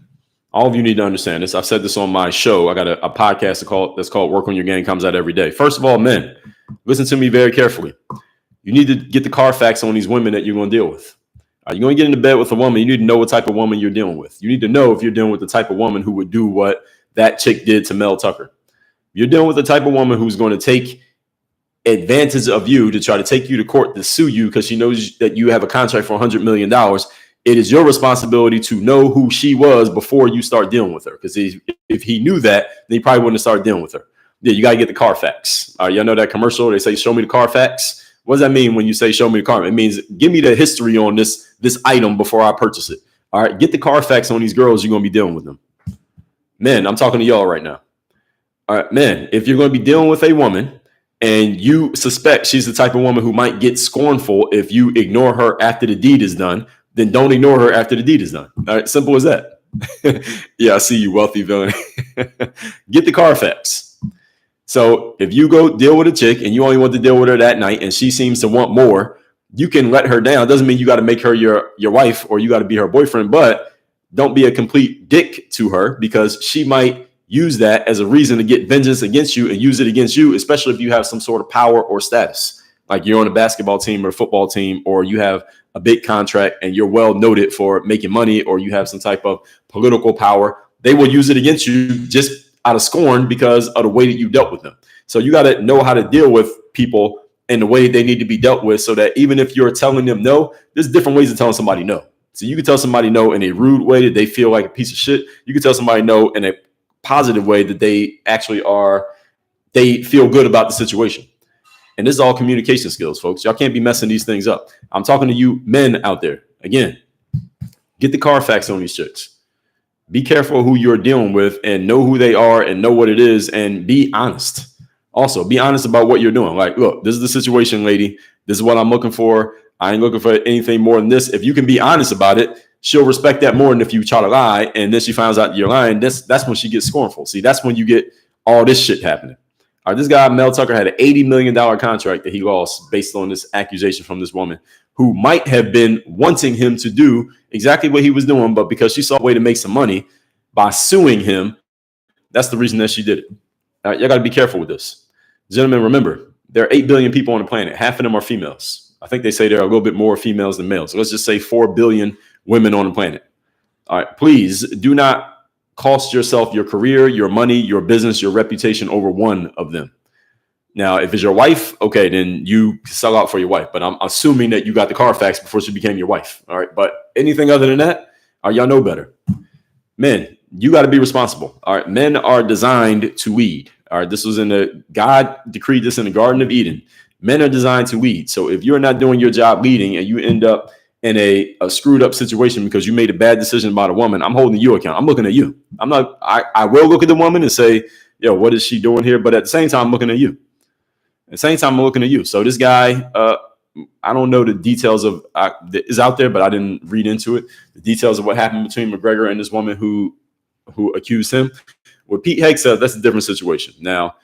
all of you need to understand this. I've said this on my show. I got a podcast that's called Work on Your Game, comes out every day. First of all, men, listen to me very carefully. You need to get the Carfax on these women that you're going to deal with. You're going to get into bed with a woman. You need to know what type of woman you're dealing with. You need to know if you're dealing with the type of woman who would do what that chick did to Mel Tucker. You're dealing with the type of woman who's going to take advantage of you to try to take you to court to sue you because she knows that you have a contract for $100 million. It is your responsibility to know who she was before you start dealing with her. Because if he knew that, then he probably wouldn't have started dealing with her. Yeah, you got to get the Carfax. Y'all know that commercial? They say, show me the Carfax. What does that mean when you say, show me the car? It means, give me the history on this item before I purchase it. All right, get the Carfax on these girls. You're going to be dealing with them. Men, I'm talking to y'all right now. All right, men, if you're going to be dealing with a woman and you suspect she's the type of woman who might get scornful if you ignore her after the deed is done, then don't ignore her after the deed is done. All right, simple as that. Yeah, I see you, wealthy villain. Get the Carfax. So if you go deal with a chick and you only want to deal with her that night and she seems to want more, you can let her down. It doesn't mean you got to make her your wife or you got to be her boyfriend, but don't be a complete dick to her because she might use that as a reason to get vengeance against you and use it against you, especially if you have some sort of power or status. Like you're on a basketball team or a football team, or you have a big contract and you're well noted for making money, or you have some type of political power. They will use it against you just out of scorn because of the way that you dealt with them. So you got to know how to deal with people in the way they need to be dealt with, so that even if you're telling them no, there's different ways of telling somebody no. So you can tell somebody no in a rude way that they feel like a piece of shit. You can tell somebody no in a positive way that they actually they feel good about the situation. And this is all communication skills, folks. Y'all can't be messing these things up. I'm talking to you men out there. Again, get the Carfax on these chicks. Be careful who you're dealing with and know who they are and know what it is and be honest. Also, be honest about what you're doing. Like, look, this is the situation, lady. This is what I'm looking for. I ain't looking for anything more than this. If you can be honest about it, she'll respect that more than if you try to lie and then she finds out you're lying. That's when she gets scornful. See, that's when you get all this shit happening. All right, this guy, Mel Tucker, had an $80 million contract that he lost based on this accusation from this woman who might have been wanting him to do exactly what he was doing, but because she saw a way to make some money by suing him, that's the reason that she did it. All right, y'all got to be careful with this. Gentlemen, remember, there are 8 billion people on the planet. Half of them are females. I think they say there are a little bit more females than males. So let's just say 4 billion women on the planet. All right, please do not cost yourself your career, your money, your business, your reputation over one of them. Now, if it's your wife, okay, then you sell out for your wife. But I'm assuming that you got the Carfax before she became your wife. All right, but anything other than that, y'all know better. Men, you got to be responsible. All right, men are designed to lead. All right, this was God decreed this in the Garden of Eden. Men are designed to lead. So if you're not doing your job leading and you end up in a screwed up situation because you made a bad decision about a woman, I'm holding you account. I'm looking at you. I will look at the woman and say, yo, what is she doing here? But at the same time, I'm looking at you. At the same time, I'm looking at you. So this guy, I don't know the details of that is out there, but I didn't read into it. The details of what happened between McGregor and this woman who accused him. What Pete Hegg said, that's a different situation. Now,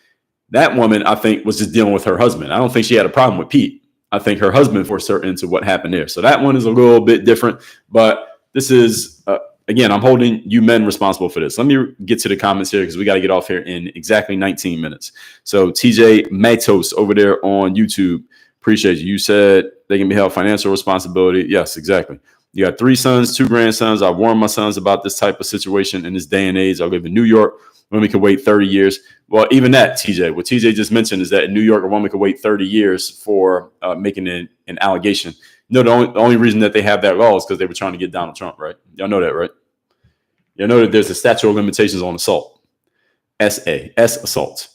that woman, I think, was just dealing with her husband. I don't think she had a problem with Pete. I think her husband forced her into what happened there. So that one is a little bit different. But this is, again, I'm holding you men responsible for this. Let me get to the comments here because we got to get off here in exactly 19 minutes. So TJ Matos over there on YouTube, appreciate you. You said they can be held financial responsibility. Yes, exactly. You got 3 sons, 2 grandsons. I warned my sons about this type of situation in this day and age. I live in New York. Women can wait 30 years. Well, even that, TJ, what TJ just mentioned is that in New York, a woman could wait 30 years for making an allegation. No, the only reason that they have that law is because they were trying to get Donald Trump, right? Y'all know that, right? Y'all know that there's a statute of limitations on assault. S assault.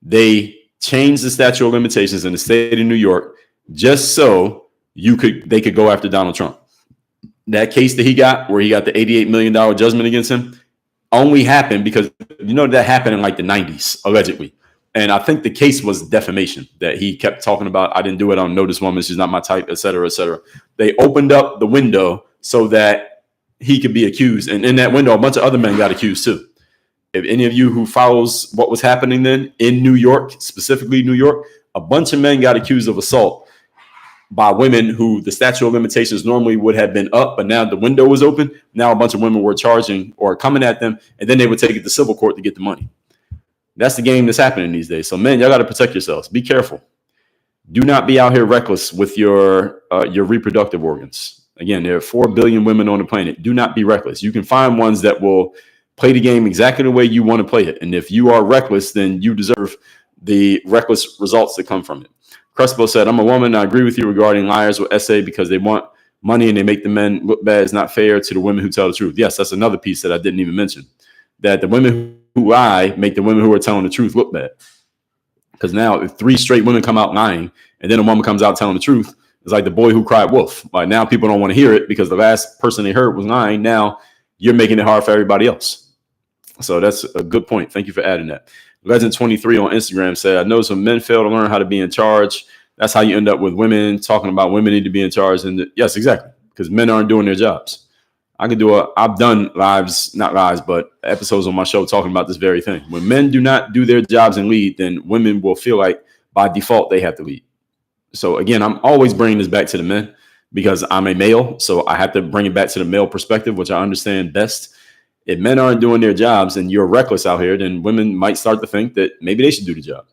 They changed the statute of limitations in the state of New York just so they could go after Donald Trump. That case that he got, where he got the $88 million judgment against him, only happened because that happened in like the 90s, allegedly. And I think the case was defamation that he kept talking about. I didn't do it. I don't know this woman. She's not my type, et cetera, et cetera. They opened up the window so that he could be accused. And in that window, a bunch of other men got accused too. If any of you who follows what was happening then in New York, specifically New York, a bunch of men got accused of assault by women who the statute of limitations normally would have been up, but now the window was open. Now a bunch of women were charging or coming at them, and then they would take it to civil court to get the money. That's the game that's happening these days. So, men, y'all got to protect yourselves. Be careful. Do not be out here reckless with your reproductive organs. Again, there are 4 billion women on the planet. Do not be reckless. You can find ones that will Play the game exactly the way you want to play it. And if you are reckless, then you deserve the reckless results that come from it. Crespo said, I'm a woman. I agree with you regarding liars with SA because they want money and they make the men look bad. It's not fair to the women who tell the truth. Yes, that's another piece that I didn't even mention, that the women who lie make the women who are telling the truth look bad. Because now if 3 straight women come out lying and then a woman comes out telling the truth, it's like the boy who cried wolf. Like now people don't want to hear it because the last person they heard was lying. Now you're making it hard for everybody else. So that's a good point. Thank you for adding that. Legend23 on Instagram said, I know some men fail to learn how to be in charge. That's how you end up with women talking about women need to be in charge. And yes, exactly. Because men aren't doing their jobs. I've done not lives, but episodes on my show talking about this very thing. When men do not do their jobs and lead, then women will feel like by default they have to lead. So again, I'm always bringing this back to the men because I'm a male. So I have to bring it back to the male perspective, which I understand best. If men aren't doing their jobs and you're reckless out here, then women might start to think that maybe they should do the job.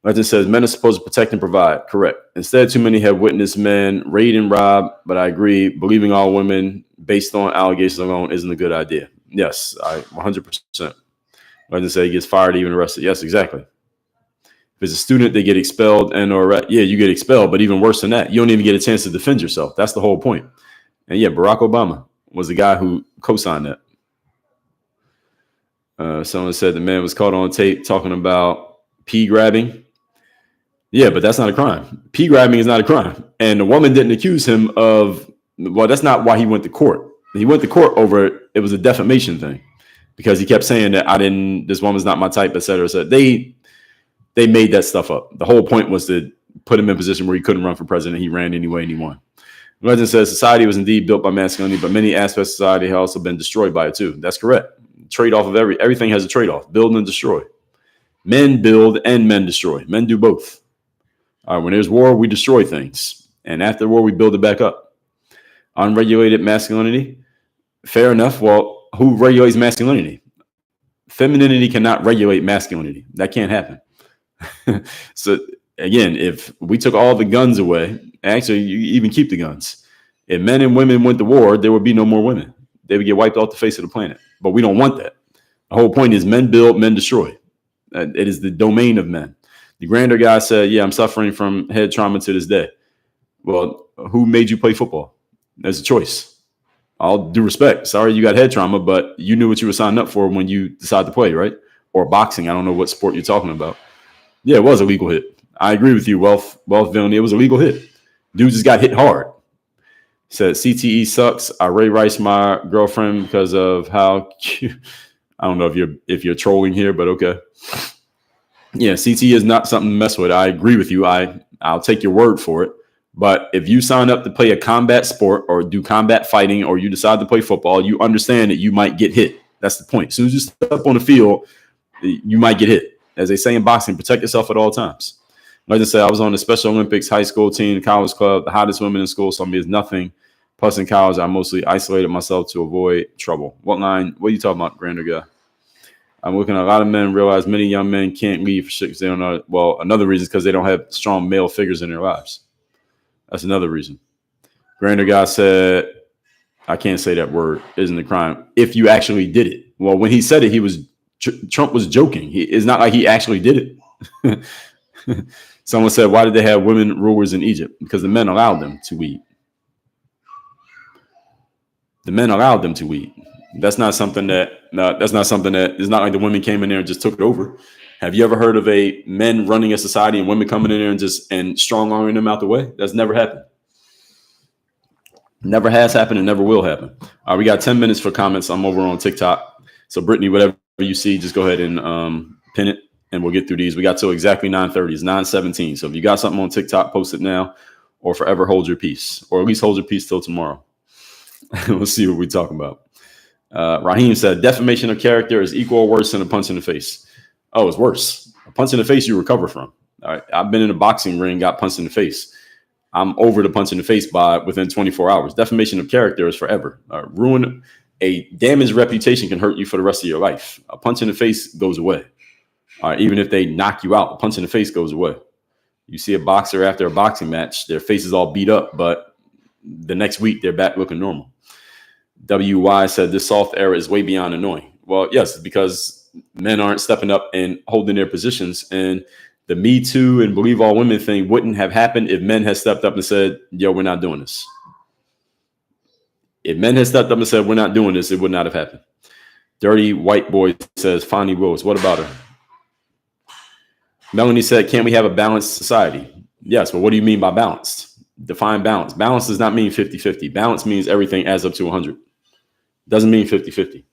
Legend says men are supposed to protect and provide. Correct. Instead, too many have witnessed men raid and rob, but I agree, believing all women based on allegations alone isn't a good idea. Yes, I 100%. Legend says he gets fired, even arrested. Yes, exactly. If it's a student, they get expelled you get expelled, but even worse than that, you don't even get a chance to defend yourself. That's the whole point. And yeah, Barack Obama was the guy who co-signed that. Someone said the man was caught on tape talking about pee grabbing. Yeah, but that's not a crime. Pee grabbing is not a crime. And the woman didn't accuse him of, well, that's not why he went to court. He went to court over it was a defamation thing because he kept saying that this woman's not my type, et cetera, et cetera. They made that stuff up. The whole point was to put him in a position where he couldn't run for president. He ran anyway and he won. Legend says society was indeed built by masculinity, but many aspects of society have also been destroyed by it too. That's correct. Trade-off of everything has a trade-off. Build and destroy. Men build and men destroy. Men do both. All right, when there's war, we destroy things. And after war, we build it back up. Unregulated masculinity. Fair enough. Well, who regulates masculinity? Femininity cannot regulate masculinity. That can't happen. So again, if we took all the guns away, actually, you even keep the guns. If men and women went to war, there would be no more women. They would get wiped off the face of the planet. But we don't want that. The whole point is men build, men destroy. It is the domain of men. The grander guy said, yeah, I'm suffering from head trauma to this day. Well, who made you play football? There's a choice. All due respect. Sorry you got head trauma, but you knew what you were signing up for when you decided to play, right? Or boxing. I don't know what sport you're talking about. Yeah, it was a legal hit. I agree with you, Wealth Villainy. It was a legal hit. Dude just got hit hard. He said CTE sucks. I Ray Rice my girlfriend because of how cute. I don't know if you're trolling here, but okay. Yeah, CTE is not something to mess with. I agree with you. I'll take your word for it. But if you sign up to play a combat sport or do combat fighting or you decide to play football, you understand that you might get hit. That's the point. As soon as you step up on the field, you might get hit. As they say in boxing, protect yourself at all times. Like I said, I was on the Special Olympics high school team, college club, the hottest women in school. So I mean, it's nothing. Plus in college, I mostly isolated myself to avoid trouble. What are you talking about, grander guy? I'm looking at a lot of men realize many young men can't leave for shit because they don't know. Well, another reason is because they don't have strong male figures in their lives. That's another reason. Grander guy said, I can't say that word, isn't a crime if you actually did it. Well, when he said it, Trump was joking. It's not like he actually did it. Someone said, why did they have women rulers in Egypt? Because the men allowed them to eat. The men allowed them to eat. That's not something that it's not like the women came in there and just took it over. Have you ever heard of a men running a society and women coming in there and strong arming them out the way? That's never happened. Never has happened and never will happen. All right, we got 10 minutes for comments. I'm over on TikTok. So Brittany, whatever you see, just go ahead and pin it and we'll get through these. We got till exactly 9:30. It's 9:17. So if you got something on TikTok, post it now or forever hold your peace, or at least hold your peace till tomorrow. We'll see what we're talking about. Raheem said defamation of character is equal or worse than a punch in the face. Oh, it's worse. A punch in the face you recover from. All right. I've been in a boxing ring, got punched in the face. I'm over the punch in the face by within 24 hours. Defamation of character is forever. Ruin a damaged reputation can hurt you for the rest of your life. A punch in the face goes away. Even if they knock you out, a punch in the face goes away. You see a boxer after a boxing match, their face is all beat up, but the next week they're back looking normal. WY said this soft era is way beyond annoying. Well, yes, because men aren't stepping up and holding their positions. And the Me Too and Believe All Women thing wouldn't have happened if men had stepped up and said, yo, we're not doing this. If men had stepped up and said, we're not doing this, it would not have happened. Dirty White Boy says, Fonnie Rose, what about her? Melanie said, can't we have a balanced society? Yes, but what do you mean by balanced? Define balance. Balance does not mean 50-50. Balance means everything adds up to 100. Doesn't mean 50-50.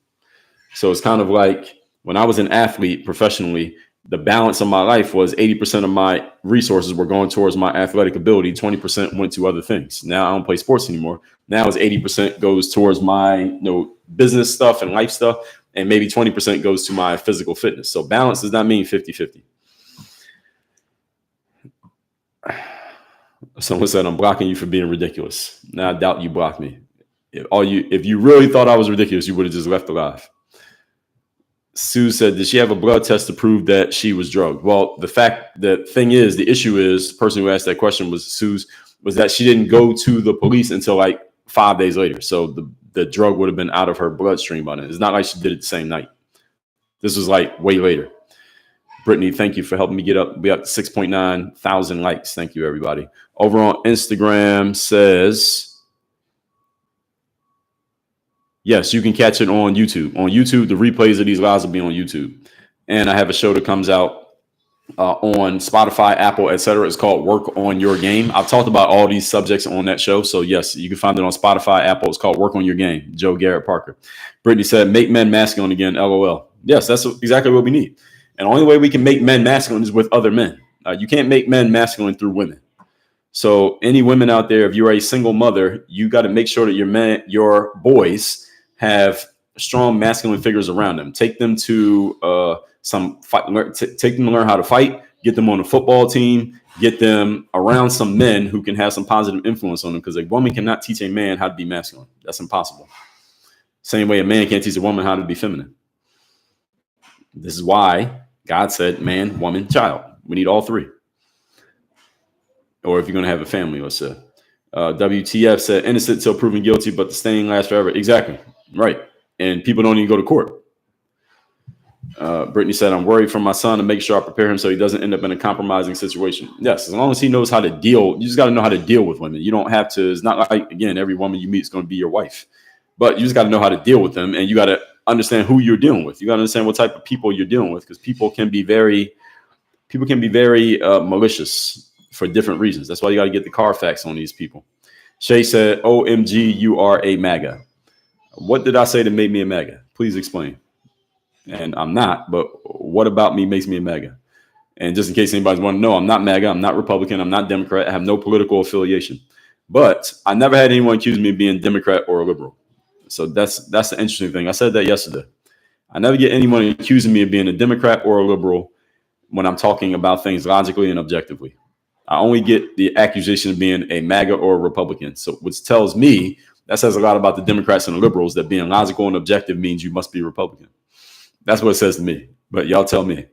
So it's kind of like when I was an athlete professionally, the balance of my life was 80% of my resources were going towards my athletic ability. 20% went to other things. Now I don't play sports anymore. Now it's 80% goes towards my business stuff and life stuff. And maybe 20% goes to my physical fitness. So balance does not mean 50-50. Someone said, I'm blocking you for being ridiculous. Now I doubt you blocked me. If you really thought I was ridiculous, you would have just left alive. Sue said, did she have a blood test to prove that she was drugged? Well, the issue is, the person who asked that question was that she didn't go to the police until like 5 days later. So the drug would have been out of her bloodstream by then. It's not like she did it the same night. This was like way later. Brittany, thank you for helping me get up. We up to 6.9 thousand likes. Thank you, everybody. Over on Instagram says, yes, you can catch it on YouTube. On YouTube, the replays of these lives will be on YouTube. And I have a show that comes out on Spotify, Apple, etc. It's called Work on Your Game. I've talked about all these subjects on that show. So yes, you can find it on Spotify, Apple. It's called Work on Your Game. Joe Garrett Parker. Brittany said, make men masculine again, LOL. Yes, that's exactly what we need. And the only way we can make men masculine is with other men. You can't make men masculine through women. So any women out there, if you're a single mother, you got to make sure that your boys have strong masculine figures around them. Take them to some fight. Take them to learn how to fight. Get them on a football team. Get them around some men who can have some positive influence on them. Because a woman cannot teach a man how to be masculine. That's impossible. Same way a man can't teach a woman how to be feminine. This is why God said man, woman, child. We need all three. Or if you're going to have a family, let's say. WTF said innocent till proven guilty, but the stain lasts forever. Exactly. Right. And people don't even go to court. Brittany said, I'm worried for my son to make sure I prepare him so he doesn't end up in a compromising situation. Yes, as long as he knows how to deal, you just got to know how to deal with women. You don't have to, it's not like, again, every woman you meet is going to be your wife. But you just got to know how to deal with them, and you got to understand who you're dealing with. You got to understand what type of people you're dealing with, because people can be very malicious for different reasons. That's why you got to get the Carfax on these people. Shay said, OMG, you are a MAGA. What did I say that made me a MAGA? Please explain. And I'm not, but what about me makes me a MAGA? And just in case anybody's want to know, I'm not MAGA, I'm not Republican, I'm not Democrat, I have no political affiliation. But I never had anyone accuse me of being Democrat or a liberal. So that's the interesting thing. I said that yesterday. I never get anyone accusing me of being a Democrat or a liberal when I'm talking about things logically and objectively. I only get the accusation of being a MAGA or a Republican. So which tells me, that says a lot about the Democrats and the liberals, that being logical and objective means you must be Republican. That's what it says to me. But y'all tell me.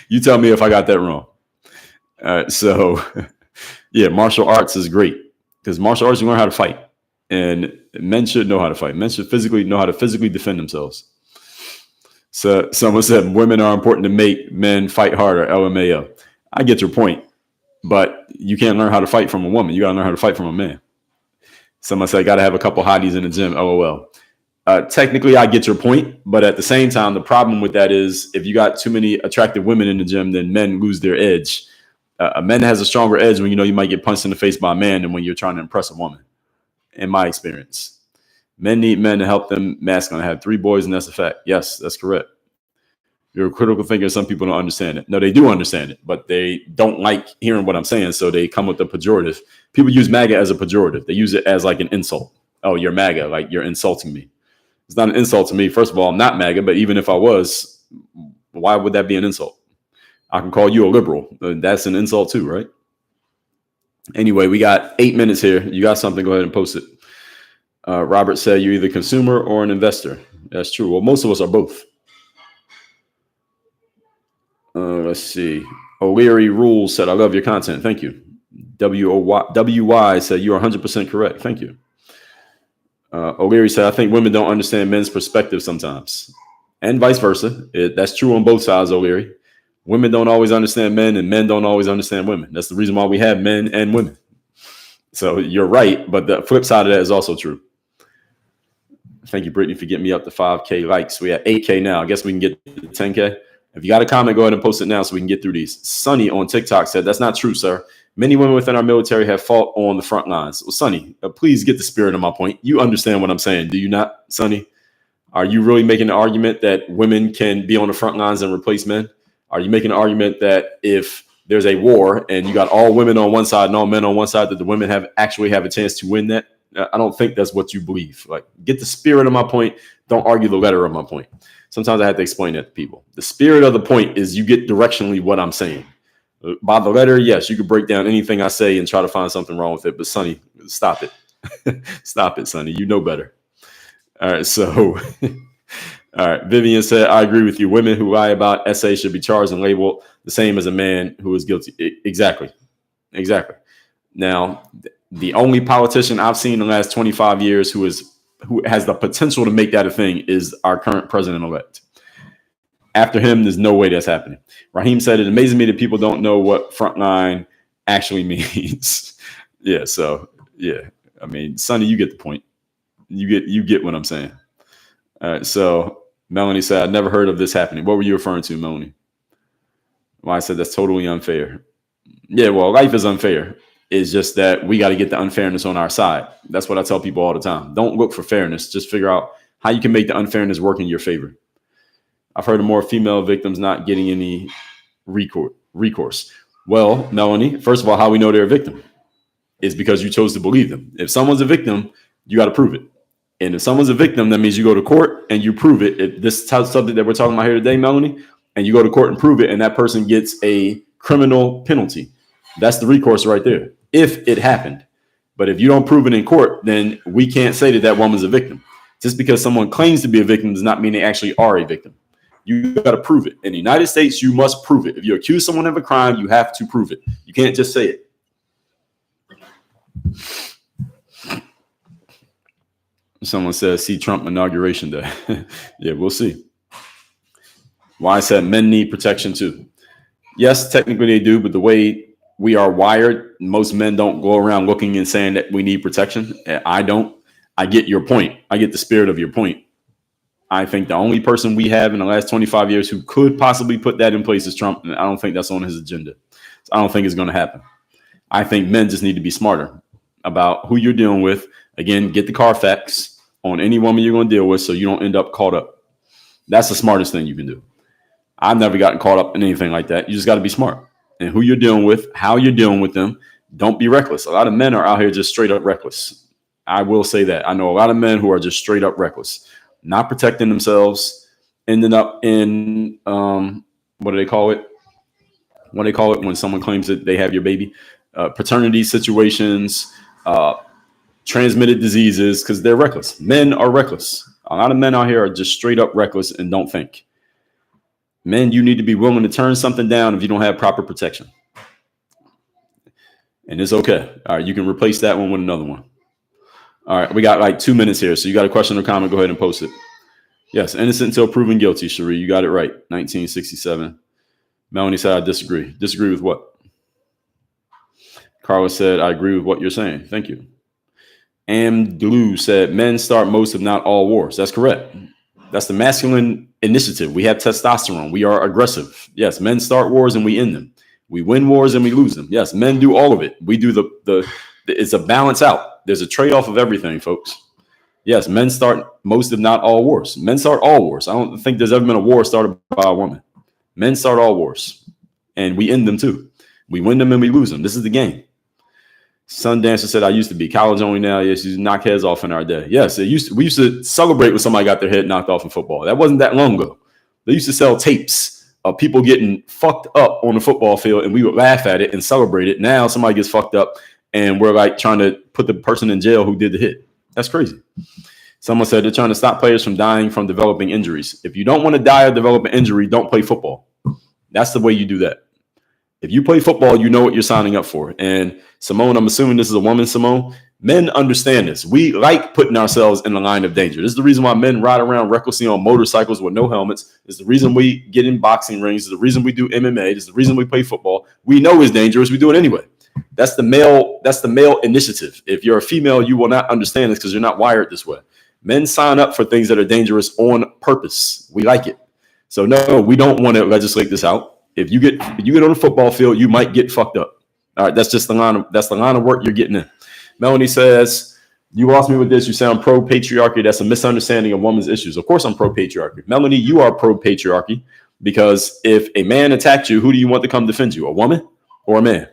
You tell me if I got that wrong. So, yeah, martial arts is great, because martial arts, you learn how to fight. And men should know how to fight. Men should know how to physically defend themselves. So someone said women are important to make men fight harder. LMAO. I get your point. But you can't learn how to fight from a woman. You got to learn how to fight from a man. Someone said, I got to have a couple hotties in the gym. LOL. Technically, I get your point. But at the same time, the problem with that is if you got too many attractive women in the gym, then men lose their edge. A man has a stronger edge when you might get punched in the face by a man than when you're trying to impress a woman, in my experience. Men need men to help them masculine. I had 3 boys, and that's a fact. Yes, that's correct. You're a critical thinker. Some people don't understand it. No, they do understand it, but they don't like hearing what I'm saying, so they come with the pejorative. People use MAGA as a pejorative. They use it as like an insult. Oh, you're MAGA, like you're insulting me. It's not an insult to me. First of all, I'm not MAGA, but even if I was, why would that be an insult? I can call you a liberal. That's an insult too, right? Anyway, we got 8 minutes here. You got something, go ahead and post it. Robert said you're either a consumer or an investor. That's true. Well, most of us are both. Let's see. O'Leary Rules said, I love your content. Thank you. WY said, you are 100% correct. Thank you. O'Leary said, I think women don't understand men's perspective sometimes, and vice versa. That's true on both sides, O'Leary. Women don't always understand men, and men don't always understand women. That's the reason why we have men and women. So you're right, but the flip side of that is also true. Thank you, Brittany, for getting me up to 5K likes. We have 8K now. I guess we can get to 10K. If you got a comment, go ahead and post it now so we can get through these. Sonny on TikTok said, that's not true, sir. Many women within our military have fought on the front lines. Well, Sonny, please get the spirit of my point. You understand what I'm saying, do you not, Sonny? Are you really making an argument that women can be on the front lines and replace men? Are you making an argument that if there's a war and you got all women on one side and all men on one side, that the women actually have a chance to win that? I don't think that's what you believe. Like, get the spirit of my point. Don't argue the letter of my point. Sometimes I have to explain that to people. The spirit of the point is you get directionally what I'm saying. By the letter, yes, you could break down anything I say and try to find something wrong with it. But Sonny, stop it. Stop it, Sonny. You know better. All right. So, all right. Vivian said, I agree with you. Women who lie about SA should be charged and labeled the same as a man who is guilty. Exactly. Now, the only politician I've seen in the last 25 years who has the potential to make that a thing is our current president-elect. After him, there's no way that's happening. Raheem said, it amazes me that people don't know what frontline actually means. Yeah, so, yeah. I mean, Sonny, you get the point. You get what I'm saying. All right, so Melanie said, I never heard of this happening. What were you referring to, Melanie? Well, I said that's totally unfair. Yeah, well, life is unfair. It's just that we got to get the unfairness on our side. That's what I tell people all the time. Don't look for fairness. Just figure out how you can make the unfairness work in your favor. I've heard of more female victims not getting any recourse. Well, Melanie, first of all, how we know they're a victim is because you chose to believe them. If someone's a victim, you got to prove it. And if someone's a victim, that means you go to court and you prove it. If this subject that we're talking about here today, Melanie, and you go to court and prove it, and that person gets a criminal penalty, that's the recourse right there, if it happened. But if you don't prove it in court, then we can't say that woman's a victim. Just because someone claims to be a victim does not mean they actually are a victim. You got to prove it. In the United States, you must prove it. If you accuse someone of a crime, you have to prove it. You can't just say it. Someone says, see Trump inauguration day. Yeah, we'll see. Why I said men need protection too. Yes, technically they do, but the way we are wired, most men don't go around looking and saying that we need protection. I don't. I get your point. I get the spirit of your point. I think the only person we have in the last 25 years who could possibly put that in place is Trump. And I don't think that's on his agenda. So I don't think it's going to happen. I think men just need to be smarter about who you're dealing with. Again, get the Carfax on any woman you're going to deal with so you don't end up caught up. That's the smartest thing you can do. I've never gotten caught up in anything like that. You just got to be smart. And who you're dealing with, how you're dealing with them, don't be reckless. A lot of men are out here just straight up reckless. I will say that. I know a lot of men who are just straight up reckless, not protecting themselves, ending up in, what do they call it? What do they call it when someone claims that they have your baby? Paternity situations, transmitted diseases, because they're reckless. Men are reckless. A lot of men out here are just straight up reckless and don't think. Men, you need to be willing to turn something down if you don't have proper protection. And it's okay. All right, you can replace that one with another one. All right, we got like 2 minutes here. So you got a question or comment, go ahead and post it. Yes, innocent until proven guilty, Cherie. You got it right. 1967. Melanie said, I disagree. Disagree with what? Carla said, I agree with what you're saying. Thank you. Amdlu said, men start most, if not all, wars. That's correct. That's the masculine initiative. We have testosterone. We are aggressive. Yes, men start wars and we end them. We win wars and we lose them. Yes, men do all of it. We do it's a balance out. There's a trade-off of everything, folks. Yes, men start most, if not all, wars. Men start all wars. I don't think there's ever been a war started by a woman. Men start all wars, and we end them too. We win them and we lose them. This is the game. Sundancer said, I used to be college only now. Yes, you knock heads off in our day. Yes, we used to celebrate when somebody got their head knocked off in football. That wasn't that long ago. They used to sell tapes of people getting fucked up on the football field, and we would laugh at it and celebrate it. Now somebody gets fucked up, and we're like trying to put the person in jail who did the hit. That's crazy. Someone said they're trying to stop players from dying from developing injuries. If you don't want to die or develop an injury, don't play football. That's the way you do that. If you play football, you know what you're signing up for. And Simone, I'm assuming this is a woman, Simone. Men understand this. We like putting ourselves in the line of danger. This is the reason why men ride around recklessly on motorcycles with no helmets. It's the reason we get in boxing rings. It's the reason we do MMA. It's the reason we play football. We know it's dangerous. We do it anyway. That's the male initiative. If you're a female, you will not understand this because you're not wired this way. Men sign up for things that are dangerous on purpose. We like it. So no, we don't want to legislate this out. If you get on the football field, you might get fucked up. All right, that's the line of work you're getting in. Melanie says, you lost me with this. You sound pro-patriarchy. That's a misunderstanding of women's issues. Of course I'm pro-patriarchy. Melanie, you are pro-patriarchy because if a man attacked you, who do you want to come defend you? A woman or a man?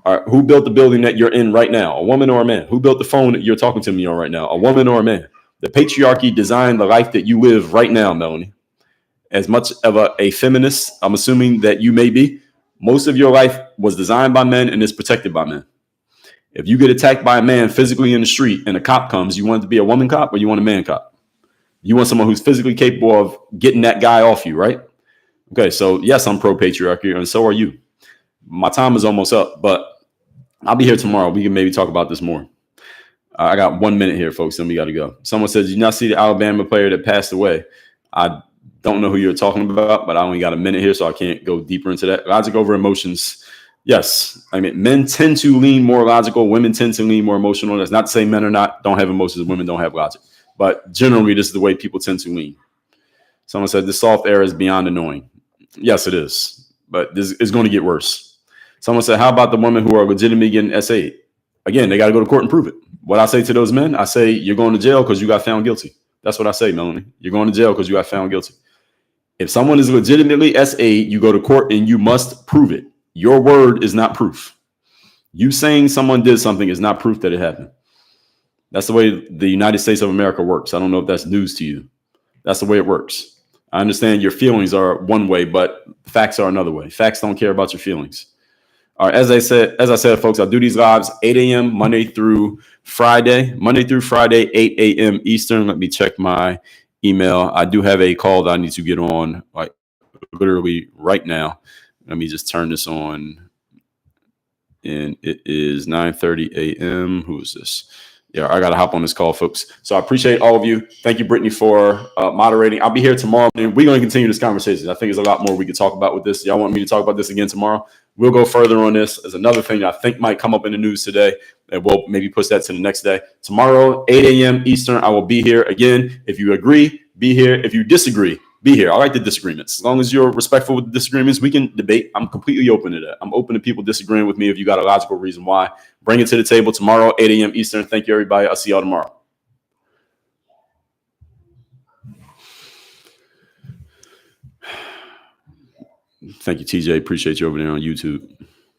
All right, who built the building that you're in right now? A woman or a man? Who built the phone that you're talking to me on right now? A woman or a man? The patriarchy designed the life that you live right now, Melanie. As much of a feminist, I'm assuming that you may be, most of your life was designed by men and is protected by men. If you get attacked by a man physically in the street and a cop comes, you want it to be a woman cop or you want a man cop? You want someone who's physically capable of getting that guy off you, right? Okay, so yes, I'm pro-patriarchy, and so are you. My time is almost up, but I'll be here tomorrow. We can maybe talk about this more. I got 1 minute here, folks, and we got to go. Someone says, did you not see the Alabama player that passed away? I don't know who you're talking about, but I only got a minute here, so I can't go deeper into that. Logic over emotions. Yes. I mean, men tend to lean more logical. Women tend to lean more emotional. That's not to say men don't have emotions. Women don't have logic. But generally, this is the way people tend to lean. Someone said, the soft air is beyond annoying. Yes, it is. But this is going to get worse. Someone said, how about the women who are legitimately getting S8? Again, they got to go to court and prove it. What I say to those men, I say, you're going to jail because you got found guilty. That's what I say, Melanie. You're going to jail because you got found guilty. If someone is legitimately S8, you go to court and you must prove it. Your word is not proof. You saying someone did something is not proof that it happened. That's the way the United States of America works. I don't know if that's news to you. That's the way it works. I understand your feelings are one way, but facts are another way. Facts don't care about your feelings. All right, as I said, folks, I do these lives 8 a.m. Monday through Friday, 8 a.m. Eastern. Let me check my email. I do have a call that I need to get on like literally right now. Let me just turn this on. And it is 9:30 a.m. Who is this? Yeah, I got to hop on this call, folks. So I appreciate all of you. Thank you, Brittany, for moderating. I'll be here tomorrow, and we're going to continue this conversation. I think there's a lot more we could talk about with this. Y'all want me to talk about this again tomorrow? We'll go further on this. There's another thing I think might come up in the news today, and we'll maybe push that to the next day. Tomorrow, 8 a.m. Eastern, I will be here again. If you agree, be here. If you disagree, be here. I like the disagreements. As long as you're respectful with the disagreements, we can debate. I'm completely open to that. I'm open to people disagreeing with me if you got a logical reason why. Bring it to the table tomorrow, 8 a.m. Eastern. Thank you, everybody. I'll see y'all tomorrow. Thank you, TJ. Appreciate you over there on YouTube.